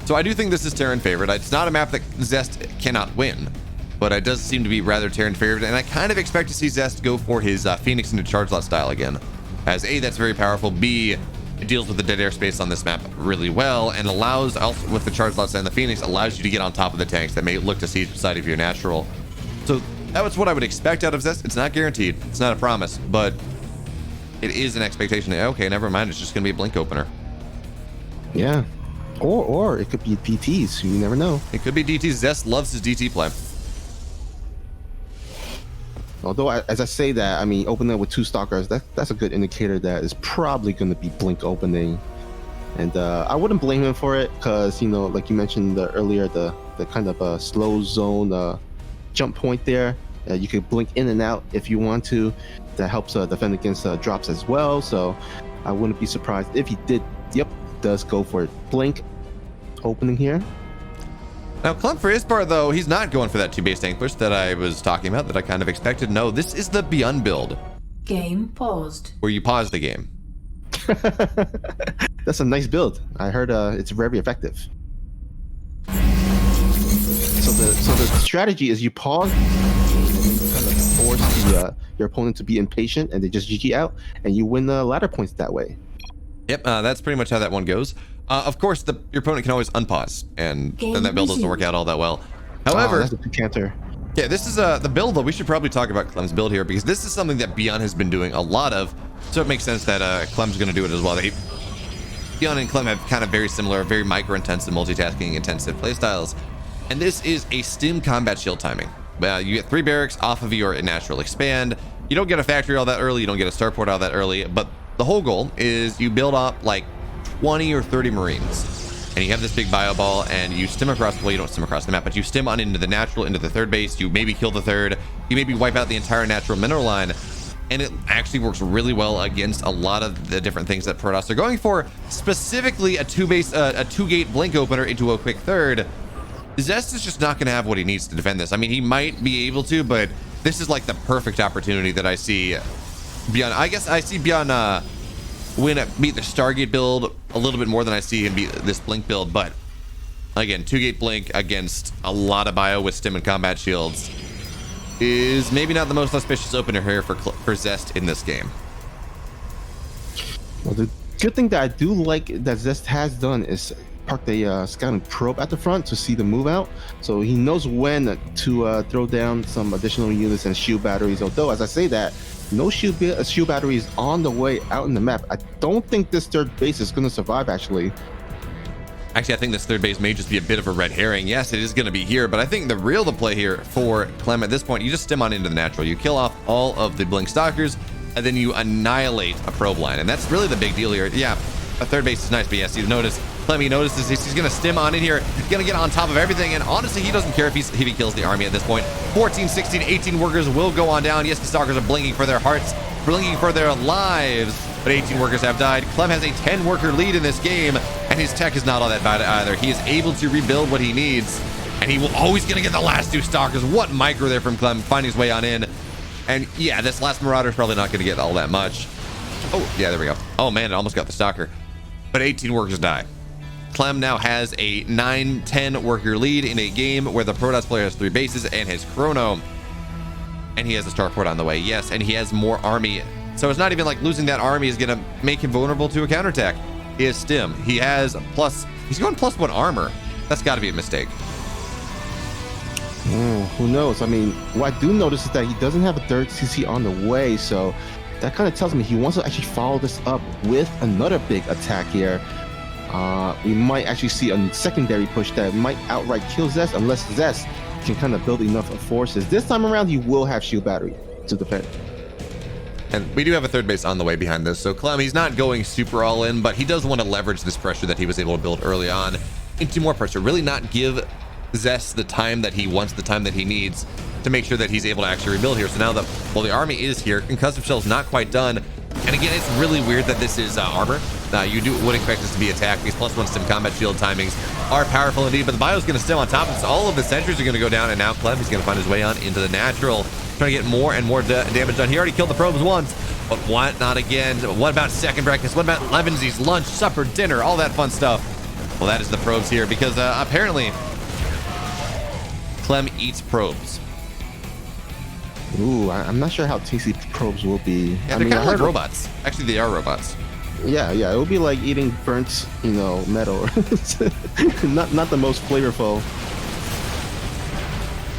So I do think this is Terran favored. It's not a map that Zest cannot win, but it does seem to be rather Terran favored. And I kind of expect to see Zest go for his Phoenix into charge lot style again. As A, that's very powerful. B, it deals with the dead airspace on this map really well, and allows, also with the charge lots and the Phoenix, allows you to get on top of the tanks that may look to siege side of your natural. So that was what I would expect out of Zest. It's not guaranteed. It's not a promise, but it is an expectation. Okay, never mind. It's just going to be a blink opener. Yeah. Or it could be DTs. You never know. It could be DTs. Zest loves his DT play. Although, as I say that, I mean, opening with 2 stalkers, that's a good indicator that it's probably going to be blink opening. And I wouldn't blame him for it because, you know, like you mentioned earlier, the kind of slow zone jump point there. You could blink in and out if you want to. That helps defend against drops as well. So I wouldn't be surprised if he did. Yep, does go for blink opening here. Now, CLEM, for his part, though, he's not going for that 2-base tank push that I was talking about, that I kind of expected. No, this is the Beyond build. Game paused. Where you pause the game. That's a nice build. I heard it's very effective. So the strategy is you pause, and you kind of force your opponent to be impatient, and they just GG out, and you win the ladder points that way. Yep, that's pretty much how that one goes. Of course, your opponent can always unpause, and then that build doesn't work out all that well. However, that's a decanter. Yeah, this is the build, though. We should probably talk about CLEM's build here, because this is something that Beyond has been doing a lot of, so it makes sense that CLEM's going to do it as well. Beyond and CLEM have kind of very similar, very micro-intensive, multitasking-intensive playstyles, and this is a stim combat shield timing. You get 3 barracks off of your natural expand. You don't get a factory all that early, you don't get a starport all that early, but the whole goal is you build up like 20 or 30 Marines, and you have this big bio ball, and you stim across, well, you don't stim across the map, but you stim on into the natural, into the 3rd base. You maybe kill the 3rd, you maybe wipe out the entire natural mineral line, and it actually works really well against a lot of the different things that Protoss are going for, specifically a 2-gate blink opener into a quick 3rd. Zest is just not going to have what he needs to defend this. I mean, he might be able to, but this is like the perfect opportunity that I see Beyond. I guess I see Beyond beat the Stargate build a little bit more than I see him beat this blink build, but again, 2-gate blink against a lot of bio with stim and combat shields is maybe not the most auspicious opener here for Zest in this game. Well, the good thing that I do like that Zest has done is park the scouting probe at the front to see the move out, so he knows when to throw down some additional units and shield batteries. Although, as I say that, no shield batteries on the way out in the map. I don't think this 3rd base is going to survive, actually. I think this 3rd base may just be a bit of a red herring. Yes, it is going to be here, but I think the play here for CLEM at this point, you just stim on into the natural. You kill off all of the blink stalkers, and then you annihilate a probe line, and that's really the big deal here. Yeah, a 3rd base is nice, but yes, you notice CLEM, he notices this. He's going to stim on in here. He's going to get on top of everything, and honestly, he doesn't care if he kills the army at this point. 14, 16, 18 workers will go on down. Yes, the stalkers are blinking for their hearts, blinking for their lives, but 18 workers have died. CLEM has a 10-worker lead in this game, and his tech is not all that bad either. He is able to rebuild what he needs, and he will always going to get the last 2 stalkers. What micro there from CLEM, finding his way on in. And yeah, this last Marauder is probably not going to get all that much. Oh, yeah, there we go. Oh man, it almost got the stalker. But 18 workers die. CLEM now has a 9-10 worker lead in a game where the Protoss player has 3 bases and his chrono, and he has a starport on the way. Yes, and he has more army, so it's not even like losing that army is gonna make him vulnerable to a counterattack. He has stim, he has he's going +1 armor. That's got to be a mistake. Who knows? I mean, what I do notice is that he doesn't have a 3rd CC on the way, so that kind of tells me he wants to actually follow this up with another big attack here. We might actually see a secondary push that might outright kill Zest, unless Zest can kind of build enough forces. This time around, he will have shield battery to defend. And we do have a 3rd base on the way behind this, so CLEM, he's not going super all in, but he does want to leverage this pressure that he was able to build early on. into more pressure, really not give Zest the time that he wants, the time that he needs to make sure that he's able to actually rebuild here. So now the army is here. Concussive Shell's not quite done. And again, it's really weird that this is armor. You would expect this to be attack. These +1 stim combat shield timings are powerful indeed, but the bio's going to stem on top of this. All of the sentries are going to go down, and now Clem is going to find his way on into the natural, trying to get more and more damage done. He already killed the probes once, but what? Not again. What about second breakfast? What about Levinsy's lunch, supper, dinner, all that fun stuff? Well, that is the probes here, because apparently Clem eats probes. Ooh, I'm not sure how tasty probes will be. Yeah, they're kind of like robots. Actually, they are robots. Yeah, it would be like eating burnt, metal. not the most flavorful.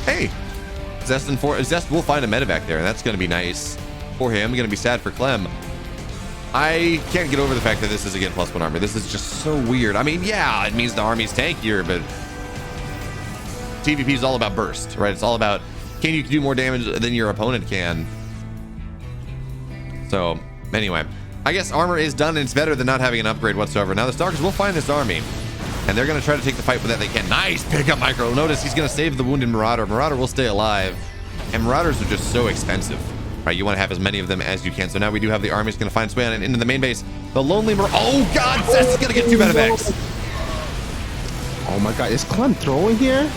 Hey, Zest will find a medevac there, and that's going to be nice for him. Going to be sad for Clem. I can't get over the fact that this is again +1 armor. This is just so weird. I mean, yeah, it means the army's tankier, but TVP is all about burst, right? It's all about can you do more damage than your opponent can. So anyway, I guess armor is done, and it's better than not having an upgrade whatsoever. Now the Stalkers will find this army, and they're going to try to take the fight with that they can. Nice pickup micro. Notice he's going to save the wounded Marauder. Marauder will stay alive, and Marauders are just so expensive, right? You want to have as many of them as you can. So now we do have the army's going to find its way on into the main base. The lonely oh god, Zest is going to get 2 medevacs. Oh my god, is Clem throwing here?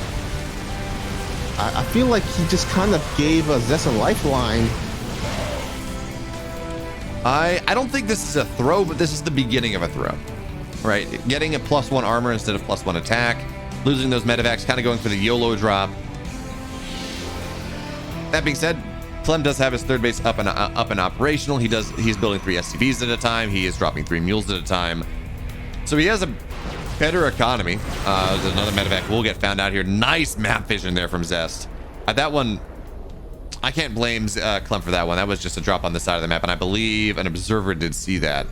I feel like he just kind of gave Zest a lifeline. I don't think this is a throw, but this is the beginning of a throw, right? Getting a +1 armor instead of +1 attack, losing those medevacs, kind of going for the YOLO drop. That being said, Clem does have his third base up and operational. He's building 3 SCVs at a time. He is dropping 3 mules at a time. So he has a better economy. There's another medevac will get found out here. Nice map vision there from Zest. That one, I can't blame Clem for that one. That was just a drop on the side of the map, and I believe an observer did see that.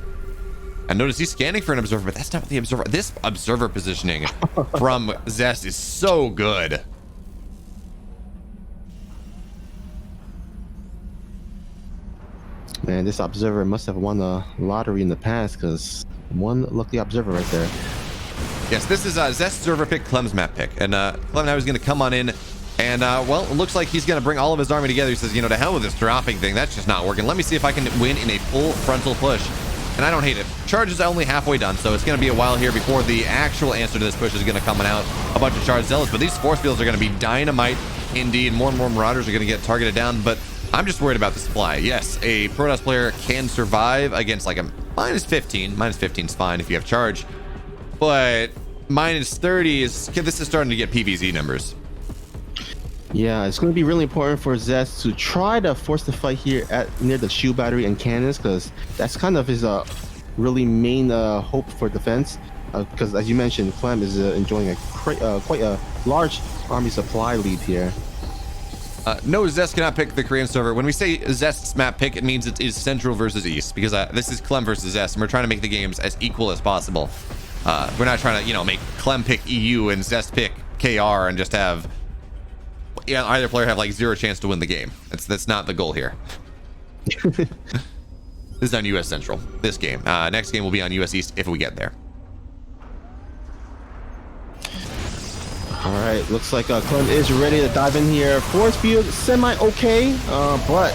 And notice he's scanning for an observer, but that's not what the observer. This observer positioning from Zest is so good. Man, this observer must have won a lottery in the past, because one lucky observer right there. Yes, this is Zest's observer pick, Clem's map pick, and Clem now is going to come on in. And, well, it looks like he's going to bring all of his army together. He says, to hell with this dropping thing. That's just not working. Let me see if I can win in a full frontal push. And I don't hate it. Charge is only halfway done, so it's going to be a while here before the actual answer to this push is going to come out. A bunch of charged zealots, but these force fields are going to be dynamite indeed. More and more Marauders are going to get targeted down, but I'm just worried about the supply. Yes, a Protoss player can survive against like a -15. -15 is fine if you have charge, but -30 is, this is starting to get PVZ numbers. Yeah, it's going to be really important for Zest to try to force the fight here near the shield battery and cannons, because that's kind of his really main hope for defense. Because as you mentioned, Clem is enjoying quite a large army supply lead here. No, Zest cannot pick the Korean server. When we say Zest's map pick, it means it is Central versus East, because this is Clem versus Zest, and we're trying to make the games as equal as possible. We're not trying to, make Clem pick EU and Zest pick KR and just have either player have like 0 chance to win the game. That's not the goal here. This is on US Central, this game. Next game will be on US East if we get there. All right, looks like Clem is ready to dive in here. Force field semi-okay, but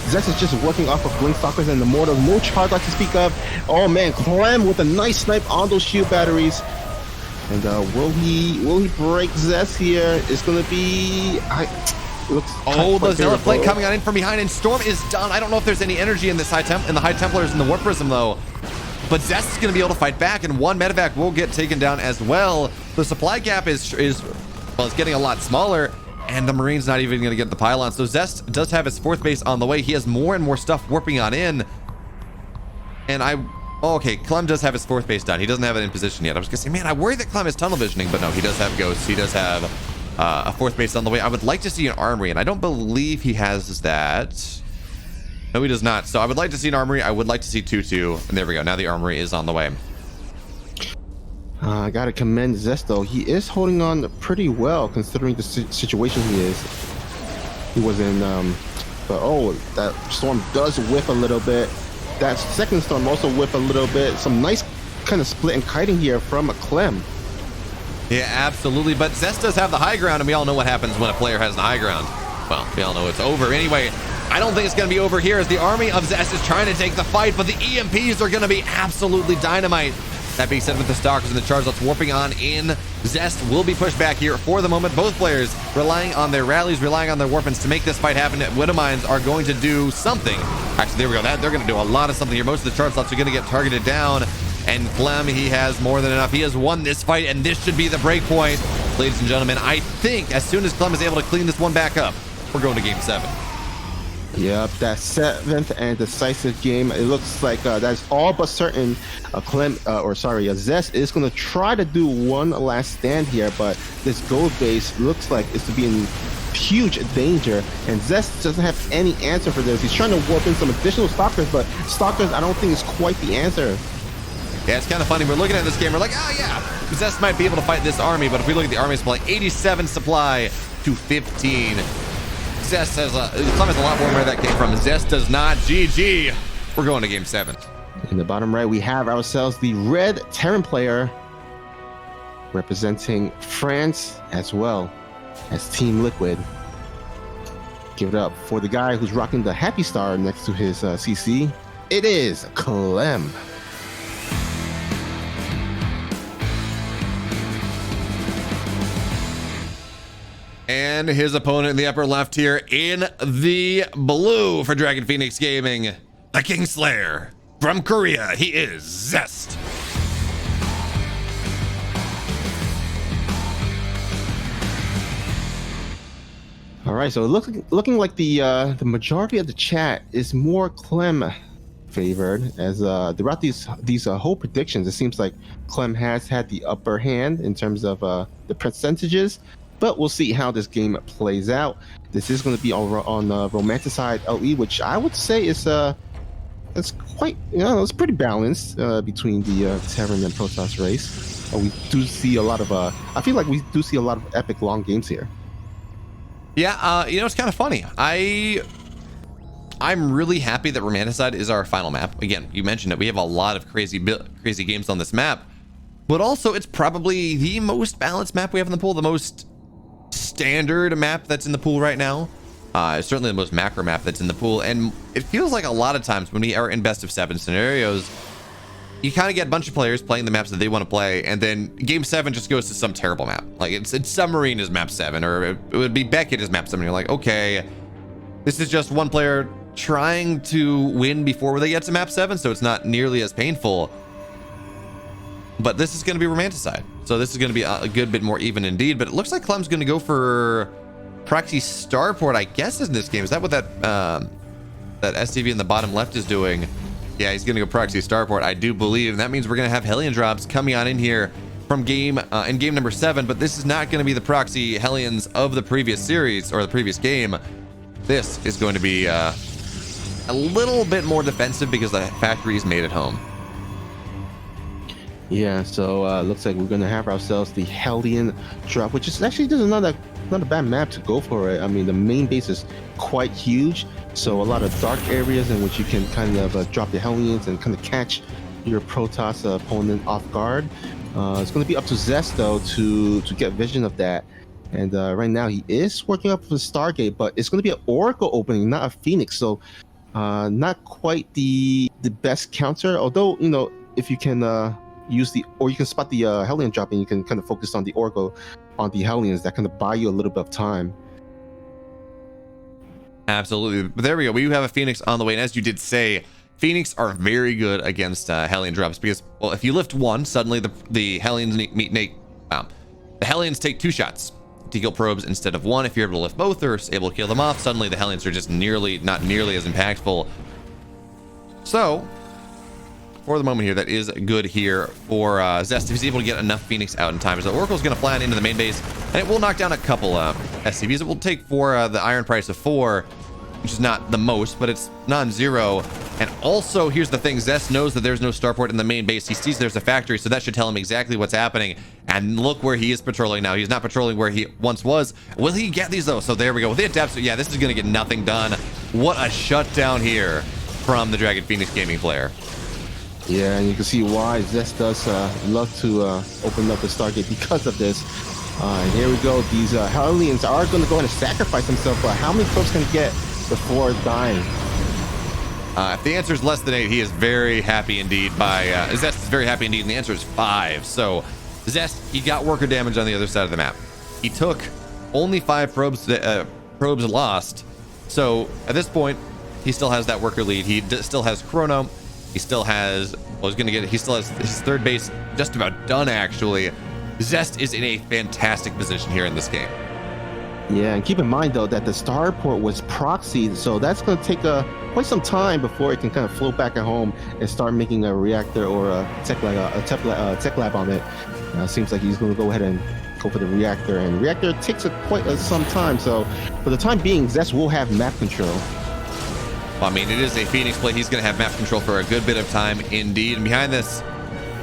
Zest is just working off of Blink Stalkers and the Mortar. No charge like to speak of. Oh man, Clem with a nice snipe on those shield batteries. And will he break Zest here? It's gonna be the Zealot flank coming on in from behind, and Storm is done. I don't know if there's any energy in this High Templars and the Warp Prism though. But Zest is going to be able to fight back, and one medevac will get taken down as well. The supply gap is it's getting a lot smaller, and the Marine's not even going to get the pylon. So Zest does have his 4th base on the way. He has more and more stuff warping on in. And okay, Clem does have his 4th base done. He doesn't have it in position yet. I was going to say, man, I worry that Clem is tunnel visioning, but no, he does have ghosts. He does have a 4th base on the way. I would like to see an armory, and I don't believe he has that. No, he does not. So I would like to see an armory. I would like to see 2-2. And there we go. Now the armory is on the way. I gotta commend Zest though. He is holding on pretty well considering the situation he was in. But that storm does whiff a little bit. That second storm also whiff a little bit. Some nice kind of split and kiting here from Clem. Yeah, absolutely. But Zest does have the high ground, and we all know what happens when a player has the high ground. Well, we all know it's over. Anyway, I don't think it's going to be over here as the army of Zest is trying to take the fight, but the EMPs are going to be absolutely dynamite. That being said, with the Stalkers and the Charizards warping on in, Zest will be pushed back here for the moment. Both players relying on their rallies, relying on their Warpins to make this fight happen. Widowmines are going to do something. Actually, there we go. They're going to do a lot of something here. Most of the Charizards are going to get targeted down. And CLEM, he has more than enough. He has won this fight, and this should be the break point. Ladies and gentlemen, I think as soon as CLEM is able to clean this one back up, we're going to game 7. Yep, that 7th and decisive game. It looks like that's all but certain. Zest is going to try to do one last stand here, but this gold base looks like it's to be in huge danger, and Zest doesn't have any answer for this. He's trying to warp in some additional Stalkers, but Stalkers I don't think is quite the answer. Yeah, it's kind of funny. We're looking at this game. We're like, oh yeah, Zest might be able to fight this army, but if we look at the army supply, 87 supply to 15. Zest has CLEM has a lot more where that came from. Zest does not. GG. We're going to game 7. In the bottom right, we have ourselves the red Terran player representing France as well as Team Liquid. Give it up for the guy who's rocking the happy star next to his CC. It is CLEM. And his opponent in the upper left here in the blue for Dragon Phoenix Gaming, the Kingslayer from Korea. He is Zest. All right, so looking like the majority of the chat is more CLEM favored, as throughout these whole predictions, it seems like CLEM has had the upper hand in terms of the percentages. But we'll see how this game plays out. This is going to be on Romanticide LE, which I would say is it's quite, it's pretty balanced between the Terran and Protoss race. We do see a lot of I feel like we do see a lot of epic long games here. Yeah, it's kind of funny. I'm really happy that Romanticide is our final map. Again, you mentioned it. We have a lot of crazy games on this map, but also it's probably the most balanced map we have in the pool, the most standard map that's in the pool right now. It's certainly the most macro map that's in the pool, and it feels like a lot of times when we are in best of 7 scenarios, you kind of get a bunch of players playing the maps that they want to play, and then game 7 just goes to some terrible map. Like it's Submarine is map 7, or it would be Beckett is map 7. You're like, okay, this is just one player trying to win before they get to map 7, so it's not nearly as painful. But this is going to be Romanticide, so this is going to be a good bit more even indeed. But it looks like CLEM's going to go for Proxy Starport, I guess, in this game. Is that what that STV in the bottom left is doing? Yeah, he's going to go Proxy Starport, I do believe. And that means we're going to have Hellion drops coming on in here from in game number 7. But this is not going to be the Proxy Hellions of the previous series or the previous game. This is going to be a little bit more defensive because the factory is made at home. Yeah, so looks like we're gonna have ourselves the Hellion drop, which is actually not a bad map to go for it. I mean, the main base is quite huge, so a lot of dark areas in which you can kind of drop the Hellions and kind of catch your Protoss opponent off guard. It's going to be up to Zest though to get vision of that. And right now he is working up for Stargate, but it's going to be an Oracle opening, not a Phoenix. So not quite the best counter. Although if you can you can spot the Hellion drop and you can kind of focus on the Oracle on the Hellions, that kind of buy you a little bit of time. Absolutely. But there we go. We have a Phoenix on the way. And as you did say, Phoenix are very good against Hellion drops because, well, if you lift one, suddenly the Hellions the Hellions take 2 shots to kill probes instead of 1. If you're able to lift both or able to kill them off, suddenly the Hellions are just not nearly as impactful. So for the moment here, that is good here for Zest if he's able to get enough Phoenix out in time. So Oracle's going to fly into the main base, and it will knock down a couple SCVs. It will take for the iron price of 4, which is not the most, but it's non-zero. And also, here's the thing, Zest knows that there's no starport in the main base. He sees there's a factory, so that should tell him exactly what's happening. And look where he is patrolling now. He's not patrolling where he once was. Will he get these though? So there we go. With the adapts, yeah, this is going to get nothing done. What a shutdown here from the Dragon Phoenix Gaming player. Yeah, and you can see why Zest does love to open up the Stargate because of this. And here we go. These Hellions are going to go ahead and sacrifice themselves, but how many probes can he get before dying? If the answer is less than 8, he is very happy indeed. Zest is very happy indeed, and the answer is 5. So Zest, he got worker damage on the other side of the map. He took only 5 probes lost. So at this point, he still has that worker lead. He still has Chrono. He still has, he still has his third base just about done, actually. Zest is in a fantastic position here in this game. Yeah, and keep in mind though that the starport was proxied, so that's going to take quite some time before it can kind of float back at home and start making a reactor or a tech lab on it. Seems like he's going to go ahead and go for the reactor, and reactor takes quite some time. So for the time being, Zest will have map control. Well, I mean, it is a Phoenix play. He's going to have map control for a good bit of time indeed. And behind this,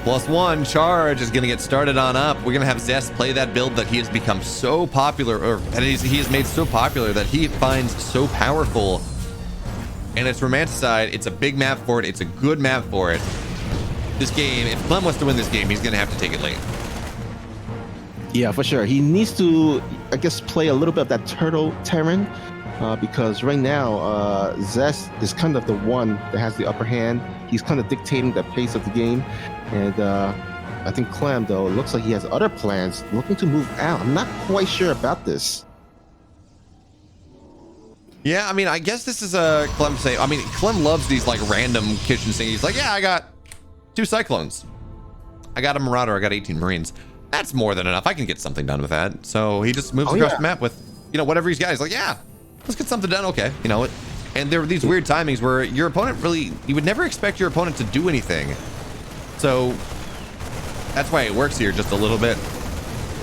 +1 charge is going to get started on up. We're going to have Zest play that build that he has become so popular, or that he has made so popular, that he finds so powerful. And it's romanticide. It's a big map for it. It's a good map for it. This game, if CLEM wants to win this game, he's going to have to take it late. Yeah, for sure. He needs to, I guess, play a little bit of that turtle Terran, because right now, Zest is kind of the one that has the upper hand. He's kind of dictating the pace of the game. And I think CLEM, though, it looks like he has other plans, looking to move out. I'm not quite sure about this. Yeah, I mean, I guess this is a CLEM say. I mean, CLEM loves these like random kitchen things. He's like, yeah, I got 2 Cyclones. I got a Marauder. I got 18 Marines. That's more than enough. I can get something done with that. So he just moves across the map with, whatever he's got. He's like, yeah, let's get something done. Okay. And there were these weird timings where your opponent you would never expect your opponent to do anything. So that's why it works here just a little bit.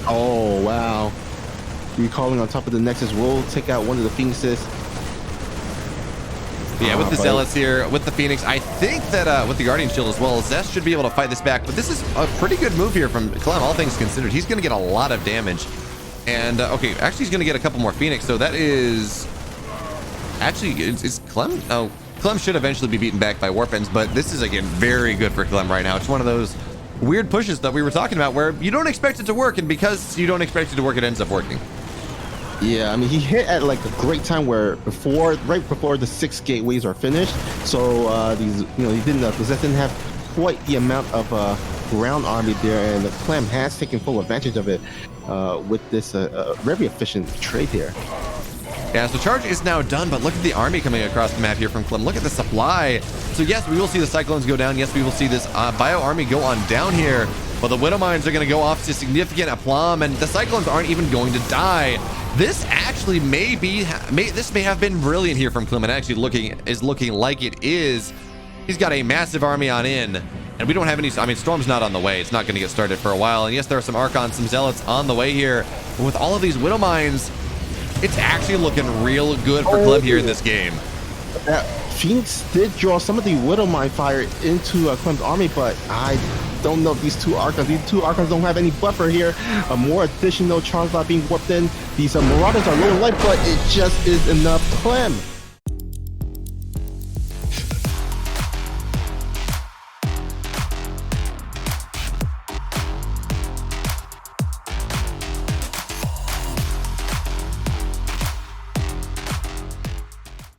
Oh, wow. Recalling on top of the Nexus will take out one of the Phoenixes. Yeah, with the Zealots here, with the Phoenix, I think that with the Guardian Shield as well, Zest should be able to fight this back. But this is a pretty good move here from CLEM, all things considered. He's going to get a lot of damage. And, okay, actually he's going to get a couple more Phoenix. So that is... Actually, is CLEM? Oh, CLEM should eventually be beaten back by Warpens, but this is, again, very good for CLEM right now. It's one of those weird pushes that we were talking about where you don't expect it to work, and because you don't expect it to work, it ends up working. Yeah, I mean, he hit at like a great time where right before the 6 gateways are finished. So he didn't have quite the amount of ground army there, and the CLEM has taken full advantage of it with this very efficient trade here. Yeah, so charge is now done, but look at the army coming across the map here from CLEM. Look at the supply. So yes, we will see the Cyclones go down. Yes, we will see this bio army go on down here. But the Widow Mines are going to go off to significant aplomb, and the Cyclones aren't even going to die. This actually may have been brilliant here from CLEM, and actually looking like it is. He's got a massive army on in, and we don't have any. I mean, Storm's not on the way. It's not going to get started for a while. And yes, there are some Archons, some Zealots on the way here. But with all of these Widow Mines, it's actually looking real good for CLEM here in this game. Phoenix did draw some of the Widow Mine fire into CLEM's army, but I don't know if these two Archons don't have any buffer here. More additional Charizard being warped in. These Marauders are low in life, but it just is enough. CLEM